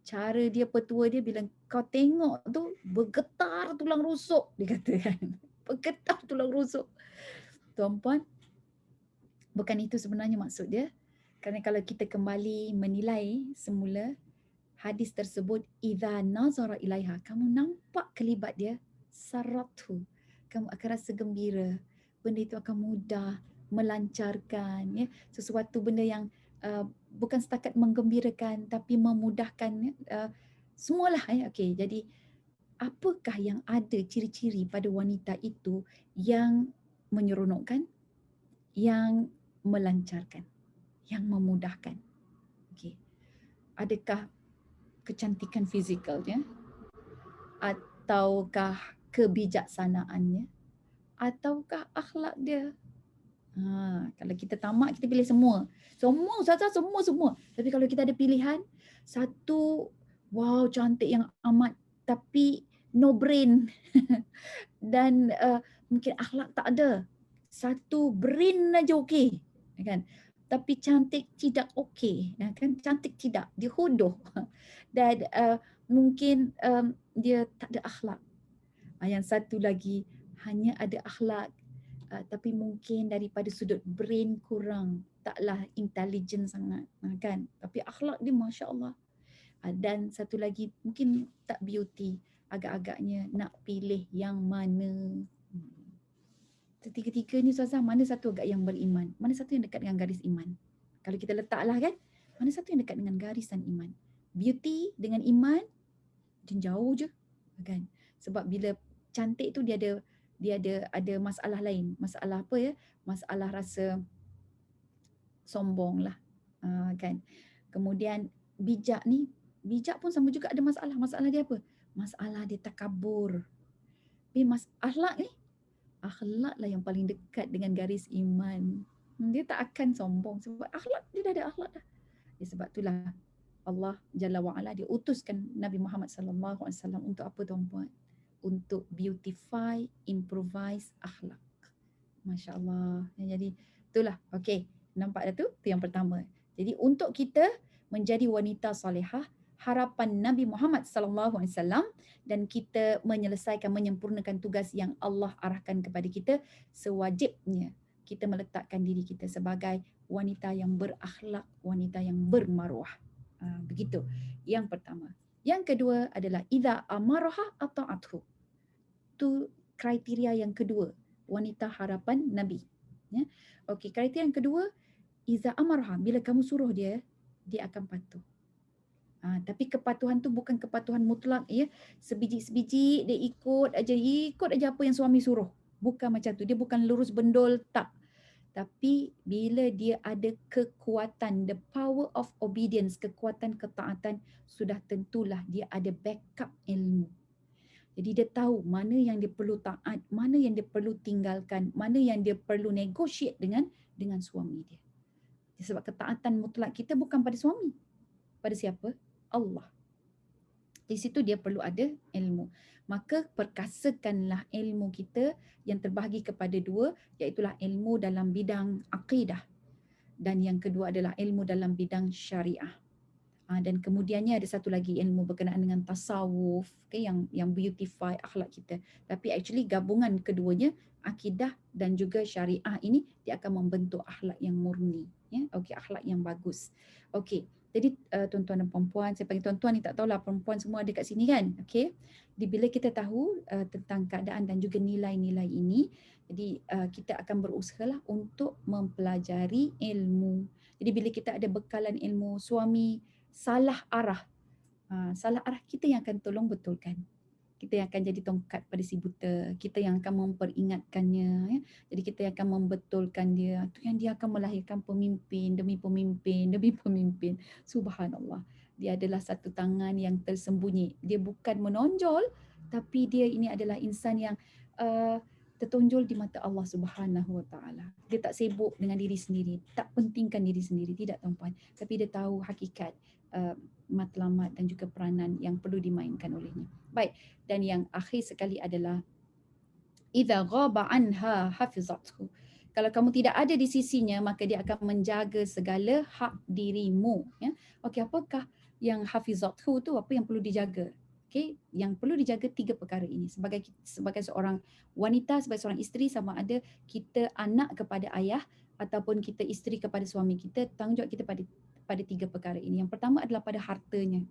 Cara dia, petua dia, bila kau tengok tu bergetar tulang rusuk, dia kata kan. Bergetar tulang rusuk. Tuan-puan, bukan itu sebenarnya maksud dia. Kerana kalau kita kembali menilai semula hadis tersebut, idza nazara ilaiha, kamu nampak kelibat dia, saratu, kamu akan rasa gembira. benda itu akan mudah, melancarkan, ya, sesuatu benda yang bukan setakat menggembirakan tapi memudahkan, ya, semualah, ya. Okey, jadi apakah yang ada ciri-ciri pada wanita itu yang menyeronokkan, yang melancarkan, yang memudahkan? Okey. Adakah kecantikan fizikalnya, ataukah kebijaksanaannya, ataukah akhlak dia? Kalau kita tamak, kita pilih semua. Semua Ustazah, semua. Tapi kalau kita ada pilihan, satu, wow, cantik yang amat tapi no brain dan mungkin akhlak tak ada. Satu, brain aja okey, kan? Tapi cantik tidak okey, kan? Cantik tidak, dia hodoh. Dan mungkin dia tak ada akhlak. Yang satu lagi hanya ada akhlak, tapi mungkin daripada sudut brain kurang, taklah intelligent sangat, kan? Tapi akhlak dia masya-Allah. Dan satu lagi mungkin tak beauty, agak-agaknya nak pilih yang mana. Ketiga-tiga ni Ustazah, mana satu agak yang beriman? Mana satu yang dekat dengan garis iman? Kalau kita letaklah kan, mana satu yang dekat dengan garisan iman? Beauty dengan iman, jauh je, kan? Sebab bila cantik tu dia ada masalah lain. Masalah apa ya? Masalah rasa sombong lah, kan? Kemudian bijak pun sama juga ada masalah. Masalah dia apa? Masalah dia takabur. Tapi akhlak ni, akhlak lah yang paling dekat dengan garis iman. Dia tak akan sombong sebab akhlak, dia dah ada akhlak dah. Sebab itulah Allah Jalla wa'ala dia utuskan Nabi Muhammad sallallahu alaihi wasallam untuk apa tuan-puan? Untuk beautify, improvise akhlak. Masya Allah. Jadi itulah. Okey, nampak dah tu? Itu yang pertama. Jadi untuk kita menjadi wanita salihah, harapan Nabi Muhammad sallallahu alaihi wasallam, dan kita menyelesaikan, menyempurnakan tugas yang Allah arahkan kepada kita, sewajibnya kita meletakkan diri kita sebagai wanita yang berakhlak, wanita yang bermaruah. Begitu. Yang pertama. Yang kedua adalah idza amaraha ata'athu. Itu kriteria yang kedua, wanita harapan Nabi. Ya. Okey, kriteria yang kedua, iza amarha, bila kamu suruh dia, dia akan patuh. Tapi kepatuhan tu bukan kepatuhan mutlak, ya. Sebiji-sebiji dia ikut aja apa yang suami suruh. Bukan macam tu. Dia bukan lurus bendol, tak. Tapi bila dia ada kekuatan, the power of obedience, kekuatan ketaatan, sudah tentulah dia ada backup ilmu. Jadi dia tahu mana yang dia perlu taat, mana yang dia perlu tinggalkan, mana yang dia perlu negotiate dengan suami dia. Sebab ketaatan mutlak kita bukan pada suami. Pada siapa? Allah. Di situ dia perlu ada ilmu. Maka perkasakanlah ilmu kita yang terbahagi kepada dua, iaitulah ilmu dalam bidang akidah. Dan yang kedua adalah ilmu dalam bidang syariah. Dan kemudiannya ada satu lagi ilmu berkenaan dengan tasawuf, okay, yang beautify akhlak kita. Tapi actually gabungan keduanya, akidah dan juga syariah ini, dia akan membentuk akhlak yang murni, ya. Okey, akhlak yang bagus. Okey. Jadi tuan-tuan dan puan-puan, saya panggil tuan-tuan ni, tak tahulah perempuan semua ada kat sini kan. Okey. Jadi bila kita tahu tentang keadaan dan juga nilai-nilai ini, jadi kita akan berusahalah untuk mempelajari ilmu. Jadi bila kita ada bekalan ilmu, suami salah arah, salah arah, kita yang akan tolong betulkan. Kita yang akan jadi tongkat pada si buta, kita yang akan memperingatkannya, ya. Jadi kita yang akan membetulkan dia. Itu yang dia akan melahirkan pemimpin demi pemimpin demi pemimpin. Subhanallah. Dia adalah satu tangan yang tersembunyi. Dia bukan menonjol, tapi dia ini adalah insan yang tertonjol di mata Allah Subhanahu Wa Taala. Dia tak sibuk dengan diri sendiri, tak pentingkan diri sendiri, tidak tuan-puan. Tapi dia tahu hakikat matlamat dan juga peranan yang perlu dimainkan olehnya. Baik, dan yang akhir sekali adalah idza ghaba anha hafizathu. Kalau kamu tidak ada di sisinya, maka dia akan menjaga segala hak dirimu, ya. Okey, apakah yang hafizathu tu, apa yang perlu dijaga? Okey, yang perlu dijaga 3 perkara ini. Sebagai seorang wanita, sebagai seorang isteri, sama ada kita anak kepada ayah ataupun kita isteri kepada suami kita, tanggungjawab kita pada 3 perkara ini. Yang pertama adalah pada hartanya.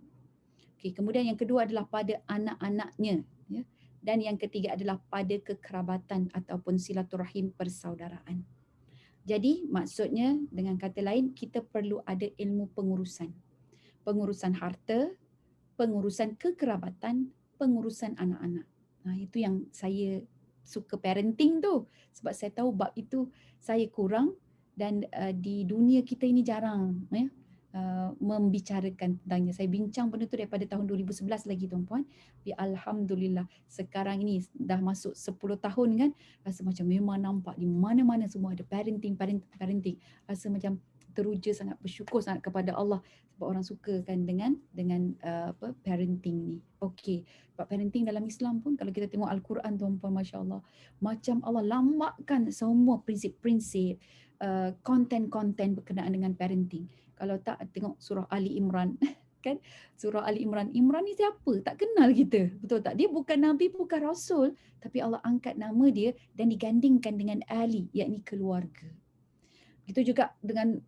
Okey, kemudian yang kedua adalah pada anak-anaknya, ya. Dan yang ketiga adalah pada kekerabatan ataupun silaturahim persaudaraan. Jadi maksudnya dengan kata lain, kita perlu ada ilmu pengurusan. Pengurusan harta, pengurusan kekerabatan, pengurusan anak-anak. Itu yang saya suka parenting tu. Sebab saya tahu bab itu saya kurang dan di dunia kita ini jarang membicarakan tentangnya. Saya bincang benda tu daripada tahun 2011 lagi tuan-puan. Tapi alhamdulillah sekarang ini dah masuk 10 tahun kan, rasa macam memang nampak di mana-mana semua ada parenting. Rasa macam teruja sangat, bersyukur sangat kepada Allah sebab orang suka kan dengan parenting ni. Okey, sebab parenting dalam Islam pun kalau kita tengok Al-Quran tuan-puan, masya-Allah, macam Allah lambakkan semua prinsip-prinsip konten-konten berkenaan dengan parenting. Kalau tak tengok surah Ali Imran kan, surah Ali Imran, Imran ni siapa? Tak kenal kita. Betul tak? Dia bukan nabi, bukan rasul, tapi Allah angkat nama dia dan digandingkan dengan Ali, yakni keluarga. Itu juga dengan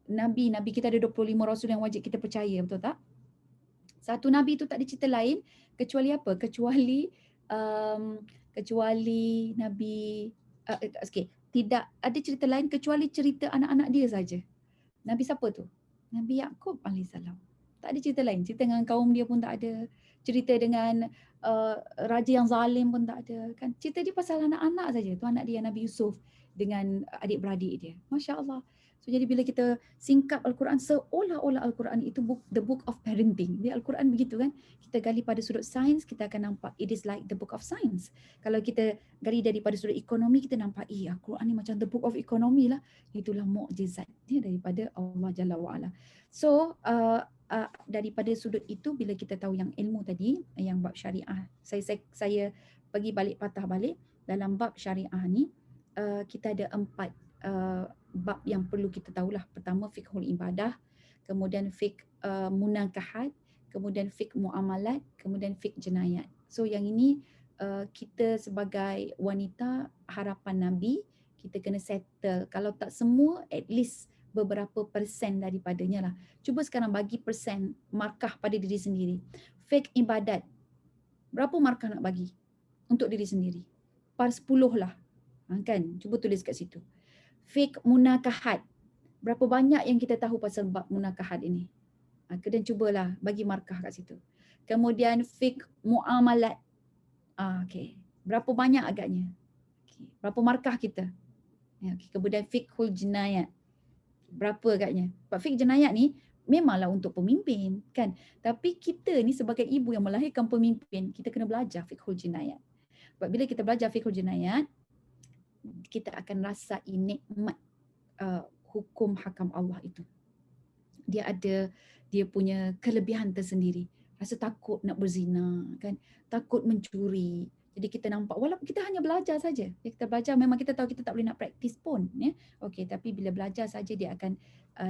nabi kita ada 25 rasul yang wajib kita percaya, betul tak? Satu nabi tu tak ada cerita lain kecuali apa? Kecuali nabi tidak ada cerita lain kecuali cerita anak-anak dia saja. Nabi siapa tu? Nabi Yaqub alaihissalam. Tak ada cerita lain. Cerita dengan kaum dia pun tak ada. Cerita dengan raja yang zalim pun tak ada. Kan? Cerita dia pasal anak-anak saja. Tu anak dia Nabi Yusuf dengan adik-beradik dia. Masya Allah. So jadi bila kita singkap Al-Quran, seolah-olah Al-Quran itu the book of parenting. Dia Al-Quran begitu kan. Kita gali pada sudut sains, kita akan nampak it is like the book of science. Kalau kita gali daripada sudut ekonomi, kita nampak Al-Quran ni macam the book of economy lah. Itulah mukjizat dia daripada Allah Jalla wa'ala. So daripada sudut itu, bila kita tahu yang ilmu tadi, yang bab syariah, saya pergi balik, patah balik dalam bab syariah ni, kita ada 4 bab yang perlu kita tahulah. Pertama fiqhul ibadah, kemudian fiqh munakahat, kemudian fiqh muamalat, kemudian fiqh jenayat. So yang ini kita sebagai wanita, harapan Nabi, kita kena settle. Kalau tak semua, at least beberapa persen daripadanya lah. Cuba sekarang bagi persen markah pada diri sendiri. Fiqh ibadat, berapa markah nak bagi untuk diri sendiri? Par 10 lah. Kan? Cuba tulis kat situ. Fiqh munakahat, berapa banyak yang kita tahu pasal bab munakahat ini? Dan cubalah bagi markah kat situ. Kemudian fiqh muamalat. Okay. Berapa banyak agaknya? Okay. Berapa markah kita? Okay. Kemudian fiqhul jenayat. Berapa agaknya? Sebab fiqh jenayat ni memanglah untuk pemimpin kan. Tapi kita ni sebagai ibu yang melahirkan pemimpin, kita kena belajar fiqhul jenayat. Sebab bila kita belajar fiqhul jenayat, kita akan rasai nikmat hukum hakam Allah itu. Dia ada dia punya kelebihan tersendiri. Rasa takut nak berzina kan, takut mencuri. Jadi kita nampak walaupun kita hanya belajar saja. Kita belajar, memang kita tahu kita tak boleh nak praktis pun ya. Okey, tapi bila belajar saja dia akan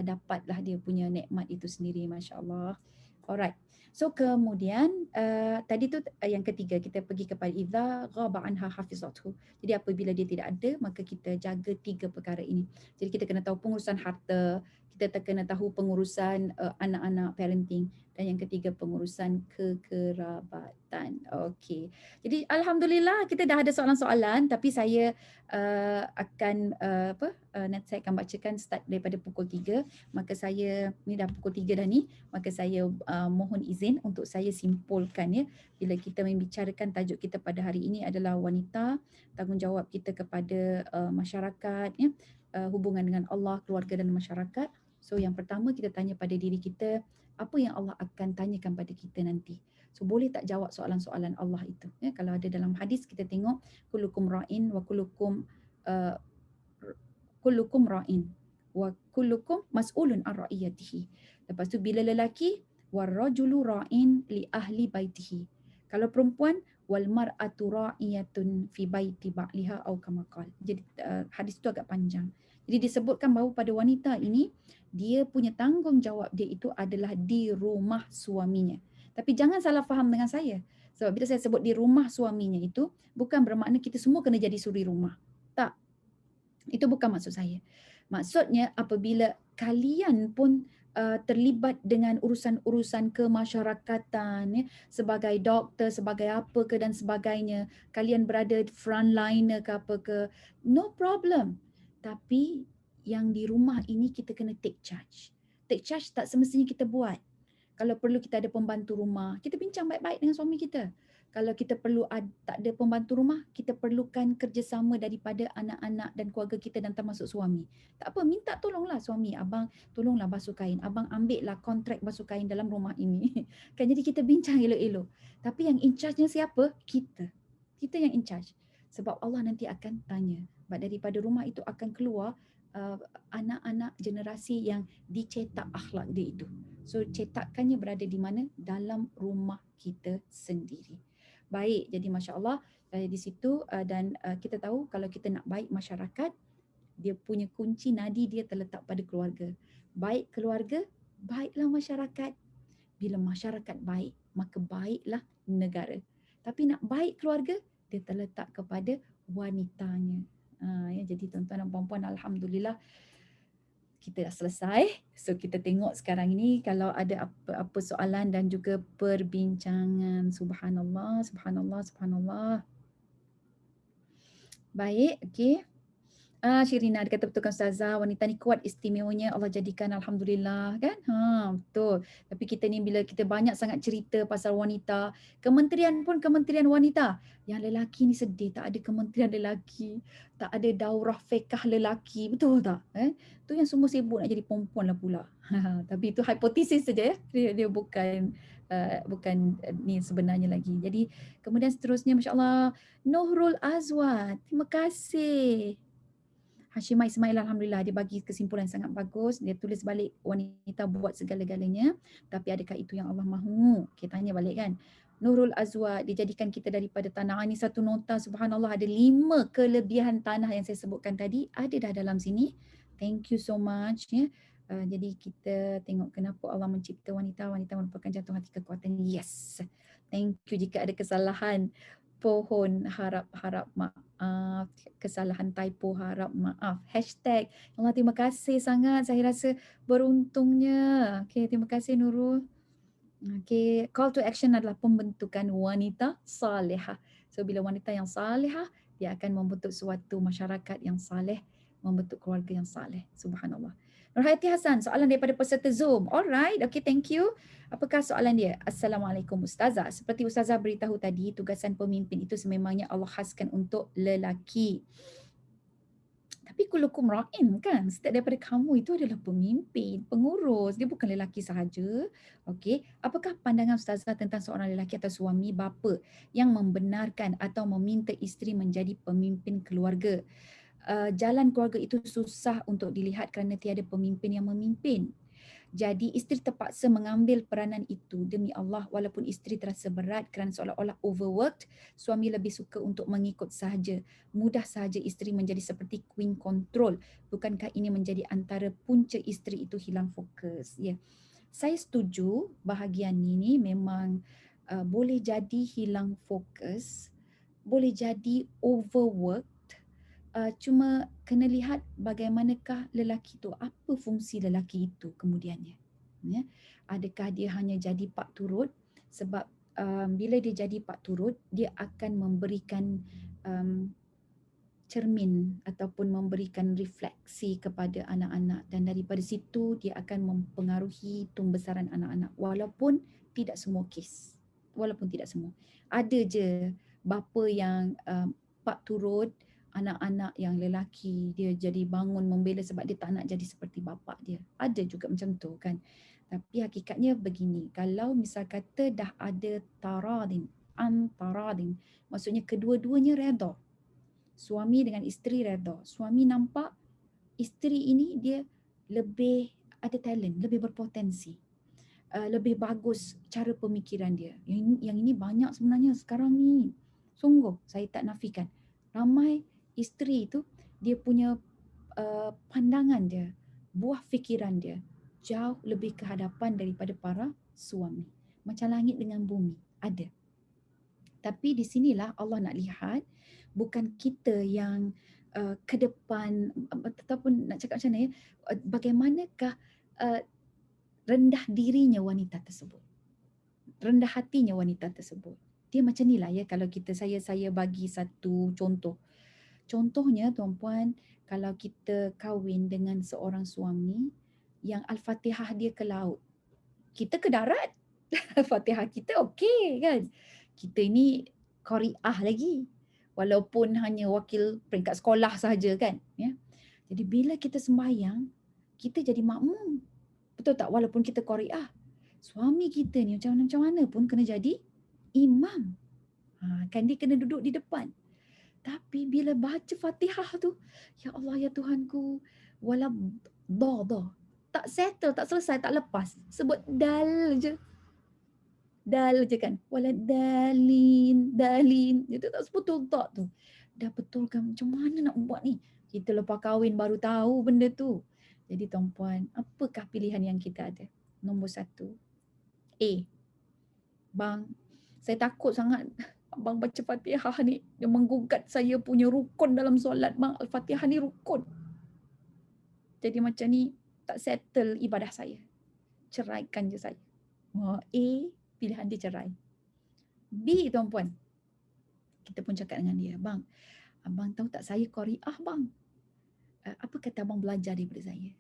dapatlah dia punya nikmat itu sendiri, masya-Allah. Alright. So kemudian tadi tu yang ketiga, kita pergi kepada idza ghaba anha hafizathu. Jadi apabila dia tidak ada, maka kita jaga 3 perkara ini. Jadi kita kena tahu pengurusan harta, kita kena tahu pengurusan anak-anak, parenting, dan yang ketiga pengurusan kekerabatan. Okey. Jadi alhamdulillah kita dah ada soalan-soalan, tapi saya nanti saya akan bacakan start daripada pukul 3. Maka saya ni dah pukul 3 dah ni, maka saya mohon izin untuk saya simpulkan ya. Bila kita membicarakan tajuk kita pada hari ini adalah wanita, tanggungjawab kita kepada masyarakat ya, hubungan dengan Allah, keluarga dan masyarakat. So yang pertama kita tanya pada diri kita, apa yang Allah akan tanyakan pada kita nanti. So boleh tak jawab soalan-soalan Allah itu ya. Kalau ada dalam hadis kita tengok kullukum ra'in wa kullukum ra'in wa kullukum mas'ulun an ra'iyatihi. Lepas tu bila lelaki warrajulu ra'in li ahli baitihi. Kalau perempuan wal mar'atu ra'iyatun fi baiti ba'liha au kama qala. Jadi hadis itu agak panjang. Jadi disebutkan bahawa pada wanita ini dia punya tanggungjawab dia itu adalah di rumah suaminya. Tapi jangan salah faham dengan saya. Sebab bila saya sebut di rumah suaminya itu bukan bermakna kita semua kena jadi suri rumah. Tak. Itu bukan maksud saya. Maksudnya apabila kalian pun terlibat dengan urusan-urusan kemasyarakatan, ya, sebagai doktor, sebagai apa ke dan sebagainya, kalian berada frontliner ke apa ke, no problem. Tapi yang di rumah ini kita kena take charge. Take charge tak semestinya kita buat. Kalau perlu kita ada pembantu rumah, kita bincang baik-baik dengan suami kita. Kalau kita perlu tak ada pembantu rumah, kita perlukan kerjasama daripada anak-anak dan keluarga kita dan termasuk suami. Tak apa, minta tolonglah suami, abang tolonglah basuh kain, abang ambil lah kontrak basuh kain dalam rumah ini. Kan, jadi kita bincang elok-elok. Tapi yang in charge-nya siapa? Kita. Kita yang in charge. Sebab Allah nanti akan tanya. Sebab daripada rumah itu akan keluar anak-anak generasi yang dicetak akhlak dia itu. So cetakannya berada di mana? Dalam rumah kita sendiri. Baik, jadi Masya Allah di situ dan kita tahu kalau kita nak baik masyarakat, dia punya kunci nadi dia terletak pada keluarga. Baik keluarga, baiklah masyarakat. Bila masyarakat baik, maka baiklah negara. Tapi nak baik keluarga, dia terletak kepada wanitanya. Ya, jadi tuan-tuan dan puan-puan, Alhamdulillah kita dah selesai. So kita tengok sekarang ini kalau ada apa-apa soalan dan juga perbincangan. Subhanallah, subhanallah, subhanallah. Baik, okey. Shirina ada kata betul kan Ustazah, wanita ni kuat istimewanya Allah jadikan, Alhamdulillah kan. Betul. Tapi kita ni bila kita banyak sangat cerita pasal wanita, kementerian pun kementerian wanita. Yang lelaki ni sedih, tak ada kementerian lelaki, tak ada daurah fiqh lelaki, betul tak? Tu yang semua sibuk nak jadi perempuan lah pula. Tapi itu hipotesis saja ya. Dia bukan ni sebenarnya lagi. Jadi kemudian seterusnya, masya-Allah, Nurul Azwat. Terima kasih. Hashimah Ismail, Alhamdulillah, dia bagi kesimpulan sangat bagus. Dia tulis balik, wanita buat segala-galanya, tapi adakah itu yang Allah mahu? Kita tanya balik kan. Nurul Azwa, dijadikan kita daripada tanah. Ini satu nota, subhanallah, ada 5 kelebihan tanah yang saya sebutkan tadi, ada dah dalam sini. Thank you so much. Ya. Jadi kita tengok kenapa Allah mencipta wanita. Wanita merupakan jantung hati kekuatan. Yes. Thank you. Jika ada kesalahan, pohon harap maaf, kesalahan typo harap maaf. Hashtag. Allah, terima kasih sangat. Saya rasa beruntungnya. Okay, terima kasih Nurul. Okay, call to action adalah pembentukan wanita salihah. So bila wanita yang salihah, dia akan membentuk suatu masyarakat yang saleh, membentuk keluarga yang saleh. Subhanallah. Nurhayati Hassan, soalan daripada peserta Zoom. Alright, okay, thank you. Apakah soalan dia? Assalamualaikum Ustazah. Seperti Ustazah beritahu tadi, tugasan pemimpin itu sememangnya Allah khaskan untuk lelaki. Tapi kulukum ra'in kan, setiap daripada kamu itu adalah pemimpin, pengurus, dia bukan lelaki sahaja. Okey, apakah pandangan Ustazah tentang seorang lelaki atau suami bapa yang membenarkan atau meminta isteri menjadi pemimpin keluarga? Jalan keluarga itu susah untuk dilihat kerana tiada pemimpin yang memimpin. Jadi isteri terpaksa mengambil peranan itu demi Allah walaupun isteri terasa berat kerana seolah-olah overworked, suami lebih suka untuk mengikut sahaja. Mudah sahaja isteri menjadi seperti queen control. Bukankah ini menjadi antara punca isteri itu hilang fokus? Ya. Saya setuju bahagian ini memang boleh jadi hilang fokus, boleh jadi overwork. Cuma kena lihat bagaimanakah lelaki itu, apa fungsi lelaki itu kemudiannya. Ya. Adakah dia hanya jadi pak turut, sebab bila dia jadi pak turut, dia akan memberikan cermin ataupun memberikan refleksi kepada anak-anak dan daripada situ dia akan mempengaruhi tumbesaran anak-anak walaupun tidak semua kes. Walaupun tidak semua. Ada je bapa yang pak turut, anak-anak yang lelaki dia jadi bangun membela sebab dia tak nak jadi seperti bapa dia. Ada juga macam tu kan. Tapi hakikatnya begini, kalau misal kata dah ada taradin, antaradin, maksudnya kedua-duanya redha. Suami dengan isteri redha. Suami nampak isteri ini dia lebih ada talent, lebih berpotensi. Lebih bagus cara pemikiran dia. Yang ini banyak sebenarnya sekarang ni. Sungguh saya tak nafikan. Ramai isteri itu dia punya pandangan dia, buah fikiran dia jauh lebih ke hadapan daripada para suami. Macam langit dengan bumi, ada. Tapi di sinilah Allah nak lihat bukan kita yang ke depan ataupun nak cakap macam mana ya, bagaimanakah rendah dirinya wanita tersebut. Rendah hatinya wanita tersebut. Dia macam ni lah ya, kalau saya bagi satu contoh. Contohnya tuan-puan, kalau kita kahwin dengan seorang suami yang Al-Fatihah dia ke laut, kita ke darat. Al-Fatihah kita okey kan. Kita ini qariah lagi. Walaupun hanya wakil peringkat sekolah saja kan, ya. Jadi bila kita sembahyang, kita jadi makmum. Betul tak? Walaupun kita qariah. Suami kita ni macam mana pun kena jadi imam. Kan dia kena duduk di depan. Tapi bila baca Fatihah tu, ya Allah ya Tuhanku, wala dah. Tak settle, tak selesai, tak lepas. Sebut dal je. Dal je kan. Wala dalin. Dia tak sebetul tak tu. Dah betul kan, macam mana nak buat ni? Kita lepas kahwin baru tahu benda tu. Jadi tuan-puan, apakah pilihan yang kita ada? Nombor 1. A. Bang, saya takut sangat abang baca Fatihah ni. Dia menggugat saya punya rukun dalam solat. Bang, Al-Fatihah ni rukun. Jadi macam ni tak settle ibadah saya. Ceraikan je saya. A, pilihan dia cerai. B, tuan-puan, kita pun cakap dengan dia, bang, abang tahu tak saya qariah bang. Apa kata abang belajar daripada saya?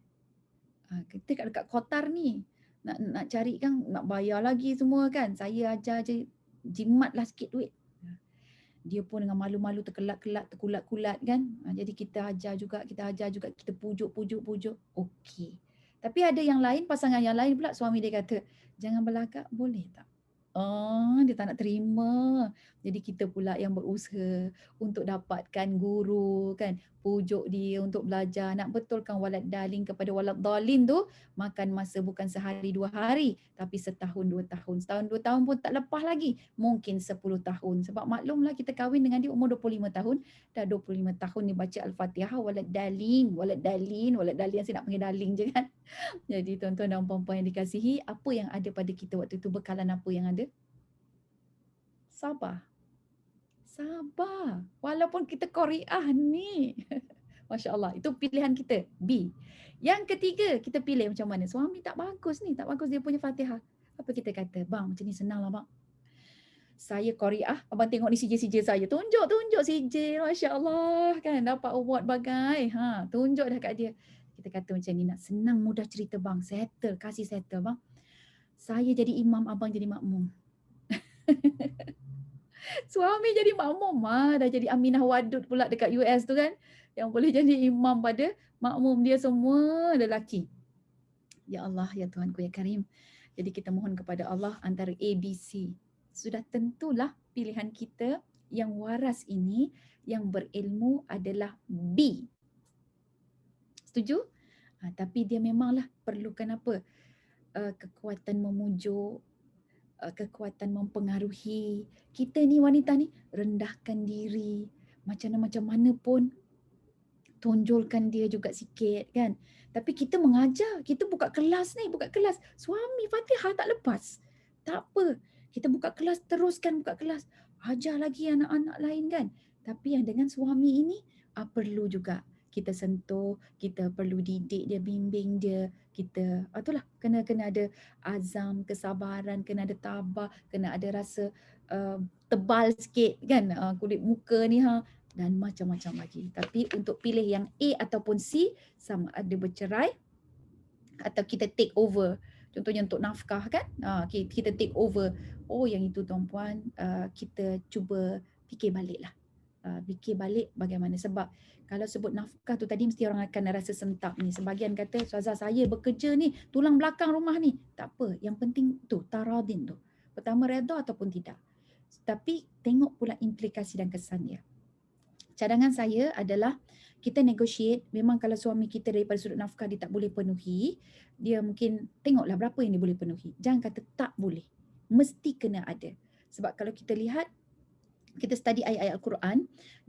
Kita kat dekat Qatar ni, nak cari kan, nak bayar lagi semua kan. Saya ajar je, jimatlah sikit duit. Dia pun dengan malu-malu terkelak-kelak, terkulat-kulat kan. Jadi kita ajar juga, kita pujuk. Okey. Tapi ada yang lain, pasangan yang lain pula, suami dia kata, jangan berlagak, boleh tak? Dia tak nak terima. Jadi kita pula yang berusaha untuk dapatkan guru kan, pujuk dia untuk belajar. Nak betulkan walad dalin kepada walad dalin tu makan masa bukan sehari 2 hari, tapi setahun 2 tahun. Setahun 2 tahun pun tak lepas lagi. Mungkin 10 tahun. Sebab maklumlah kita kahwin dengan dia umur 25 tahun. Dah 25 tahun dia baca Al-Fatihah walad dalin. Saya nak panggil darling je kan. Jadi tuan-tuan dan puan-puan yang dikasihi, apa yang ada pada kita waktu itu, bekalan apa yang ada? Sabar. Walaupun kita qariah ni. Masya Allah, itu pilihan kita. B. Yang ketiga, kita pilih macam mana? Suami tak bagus dia punya Fatihah. Apa kita kata? Bang, macam ni senang lah bang. Saya qariah, abang tengok ni CJ saya. Tunjuk CJ, Masya Allah kan. Dapat award bagai. Tunjuk dah kat dia. Kita kata macam ni, nak senang mudah cerita bang. Kasih settle bang. Saya jadi imam, abang jadi makmum. Suami jadi makmum. Dah jadi Aminah Wadud pula dekat US tu kan. Yang boleh jadi imam pada makmum dia semua lelaki. Ya Allah, ya Tuhanku, ya Karim. Jadi kita mohon kepada Allah antara A, B, C. Sudah tentulah pilihan kita yang waras ini, yang berilmu adalah B. Setuju? Tapi dia memanglah perlukan apa? Kekuatan memujuk, kekuatan mempengaruhi. Kita ni wanita ni rendahkan diri. Macam mana pun tonjolkan dia juga sikit kan. Tapi kita mengajar, kita buka kelas. Suami Fatihah tak lepas. Tak apa. Kita buka kelas, teruskan buka kelas. Ajar lagi anak-anak lain kan. Tapi yang dengan suami ini perlu juga kita sentuh, kita perlu didik dia, bimbing dia. Kita itulah kena ada azam, kesabaran, kena ada tabah, kena ada rasa tebal sikit kan kulit muka ni dan macam-macam lagi. Tapi untuk pilih yang A ataupun C, sama ada bercerai atau kita take over. Contohnya untuk nafkah kan, kita take over. Yang itu tuan-puan, kita cuba fikir balik lah. Fikir balik bagaimana. Sebab kalau sebut nafkah tu tadi mesti orang akan rasa sentap ni. Sebahagian kata, Ustazah saya bekerja ni, tulang belakang rumah ni. Tak apa, yang penting tu, taradin tu. Pertama reda ataupun tidak. Tapi tengok pula implikasi dan kesan dia. Cadangan saya adalah kita negotiate. Memang kalau suami kita daripada sudut nafkah dia tak boleh penuhi, dia mungkin tengoklah berapa yang dia boleh penuhi. Jangan kata tak boleh. Mesti kena ada. Sebab kalau kita lihat, kita study ayat-ayat Al-Quran,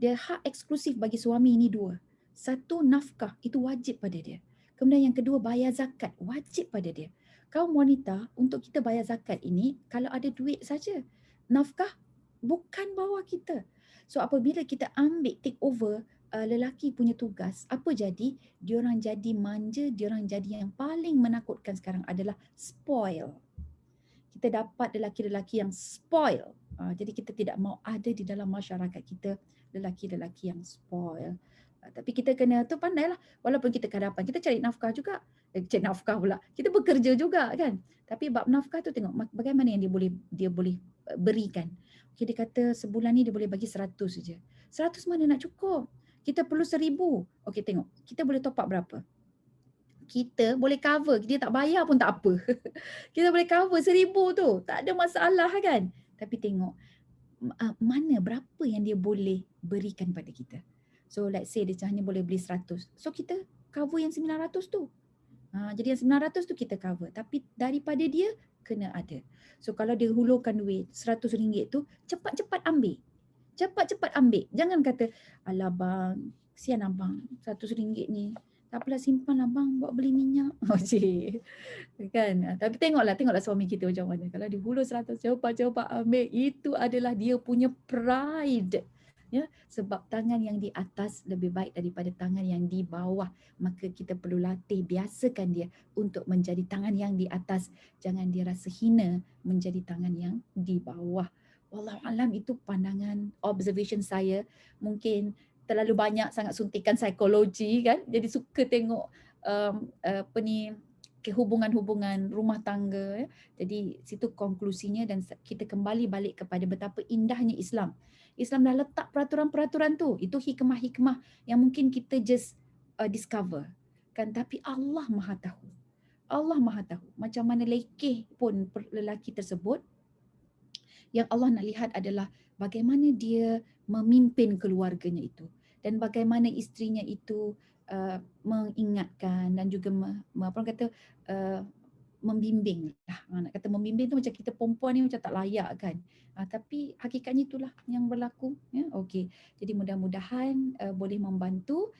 dia hak eksklusif bagi suami ini 2. 1, nafkah, itu wajib pada dia. Kemudian yang kedua, bayar zakat, wajib pada dia. Kaum wanita, untuk kita bayar zakat ini, kalau ada duit saja. Nafkah bukan bawah kita. So apabila kita ambil take over lelaki punya tugas apa jadi? Diorang jadi manja, diorang jadi yang paling menakutkan sekarang adalah spoil. Kita dapat lelaki-lelaki yang spoil. Jadi kita tidak mau ada di dalam masyarakat kita lelaki-lelaki yang spoil. Tapi kita kena tu pandailah, walaupun kita kadapan, kita cari nafkah juga. Cari nafkah pula. Kita bekerja juga kan. Tapi bab nafkah tu tengok bagaimana yang dia boleh berikan. Okay, dia kata sebulan ni dia boleh bagi 100 saja. 100 mana nak cukup? Kita perlu 1,000. Okey, tengok. Kita boleh top up berapa? Kita boleh cover, dia tak bayar pun tak apa. Kita boleh cover 1,000 tu, tak ada masalah kan. Tapi tengok mana berapa yang dia boleh berikan pada kita. So let's say dia hanya boleh beli 100. So kita cover yang 900 tu. Jadi yang 900 tu kita cover. Tapi daripada dia kena ada. So kalau dia hulurkan duit RM100 tu, cepat-cepat ambil. Cepat-cepat ambil. Jangan kata, alah bang, kesian abang RM100 ni. Tak apalah, simpan lah bang buat beli minyak. Oh cik. Kan? Tapi tengoklah suami kita macam mana. Kalau dia hulur 100, cepat-cepat ambil. Itu adalah dia punya pride. Ya, sebab tangan yang di atas lebih baik daripada tangan yang di bawah. Maka kita perlu latih, biasakan dia untuk menjadi tangan yang di atas. Jangan dia rasa hina menjadi tangan yang di bawah. Wallahualam, itu pandangan observation saya. Mungkin terlalu banyak sangat suntikan psikologi kan. Jadi suka tengok hubungan-hubungan rumah tangga. Jadi situ konklusinya dan kita kembali balik kepada betapa indahnya Islam. Islam dah letak peraturan-peraturan tu. Itu hikmah-hikmah yang mungkin kita just discover. Kan, tapi Allah Maha tahu. Allah Maha tahu. Macam mana lekeh pun lelaki tersebut, yang Allah nak lihat adalah bagaimana dia memimpin keluarganya itu dan bagaimana isterinya itu mengingatkan dan juga apa orang kata membimbing lah. Nak kata membimbing tu macam kita perempuan ni macam tak layak kan. Tapi hakikatnya itulah yang berlaku. Ya, okey. Jadi mudah-mudahan boleh membantu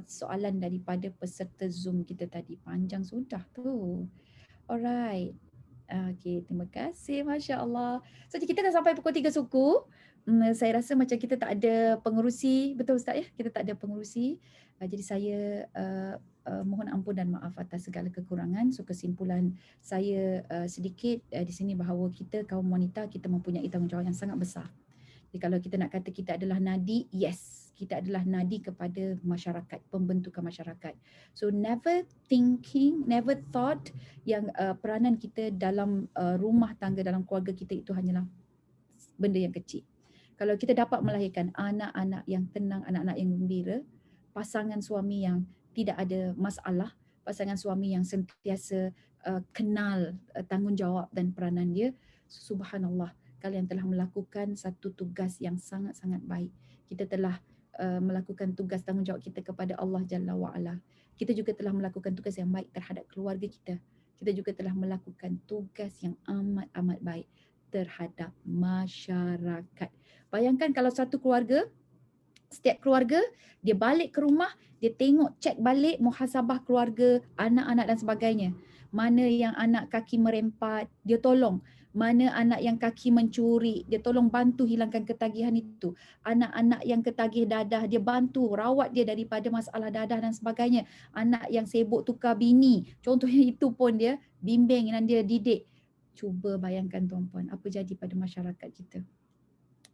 soalan daripada peserta Zoom kita tadi. Panjang sudah tu. Alright. Okey, terima kasih. Masya Allah. So kita dah sampai pukul 3 suku. Saya rasa macam kita tak ada pengerusi. Betul Ustaz ya? Kita tak ada pengerusi. Jadi saya mohon ampun dan maaf atas segala kekurangan. So kesimpulan saya sedikit di sini bahawa kita kaum wanita, kita mempunyai tanggungjawab yang sangat besar. Jadi kalau kita nak kata kita adalah nadi, yes, kita adalah nadi kepada masyarakat, pembentukan masyarakat. So never thought yang peranan kita dalam rumah tangga, dalam keluarga kita itu hanyalah benda yang kecil. Kalau kita dapat melahirkan anak-anak yang tenang, anak-anak yang gembira, pasangan suami yang tidak ada masalah, pasangan suami yang sentiasa kenal tanggungjawab dan peranan dia, subhanallah, kalian telah melakukan satu tugas yang sangat-sangat baik. Kita telah melakukan tugas tanggungjawab kita kepada Allah Jalla wa'ala. Kita juga telah melakukan tugas yang baik terhadap keluarga kita. Kita juga telah melakukan tugas yang amat-amat baik terhadap masyarakat. Bayangkan kalau satu keluarga, setiap keluarga, dia balik ke rumah, dia tengok, cek balik muhasabah keluarga, anak-anak dan sebagainya. Mana yang anak kaki merempat, dia tolong. Mana anak yang kaki mencuri, dia tolong bantu hilangkan ketagihan itu. Anak-anak yang ketagih dadah, dia bantu rawat dia daripada masalah dadah dan sebagainya. Anak yang sibuk tukar bini, contohnya itu pun dia bimbing dan dia didik. Cuba bayangkan tuan-puan, apa jadi pada masyarakat kita.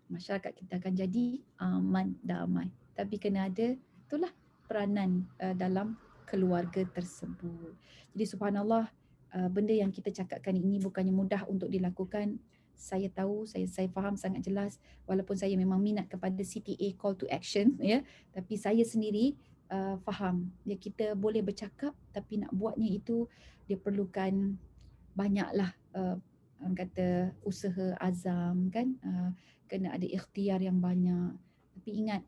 Masyarakat kita akan jadi aman, damai. Tapi kena ada, itulah peranan dalam keluarga tersebut. Jadi subhanallah, benda yang kita cakapkan ini bukannya mudah untuk dilakukan. Saya tahu, saya faham sangat jelas, walaupun saya memang minat kepada CTA, call to action, ya, tapi saya sendiri faham. Ya, kita boleh bercakap, tapi nak buatnya itu dia perlukan banyaklah orang kata usaha, azam kan, kena ada ikhtiar yang banyak. Tapi ingat,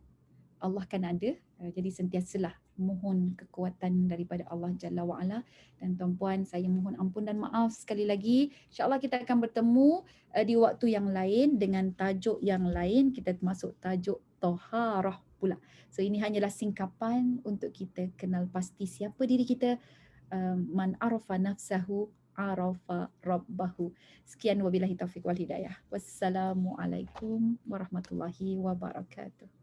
Allah kan ada. Jadi sentiasalah mohon kekuatan daripada Allah Jalla wa'ala. Dan tuan-puan, saya mohon ampun dan maaf sekali lagi. InsyaAllah kita akan bertemu di waktu yang lain dengan tajuk yang lain. Kita masuk tajuk Taharah pula. So ini hanyalah singkapan untuk kita kenal pasti siapa diri kita. Man arafa nafsahu arafa rabbahu. Sekian wabillahi taufiq wal hidayah. Wassalamualaikum warahmatullahi wabarakatuh.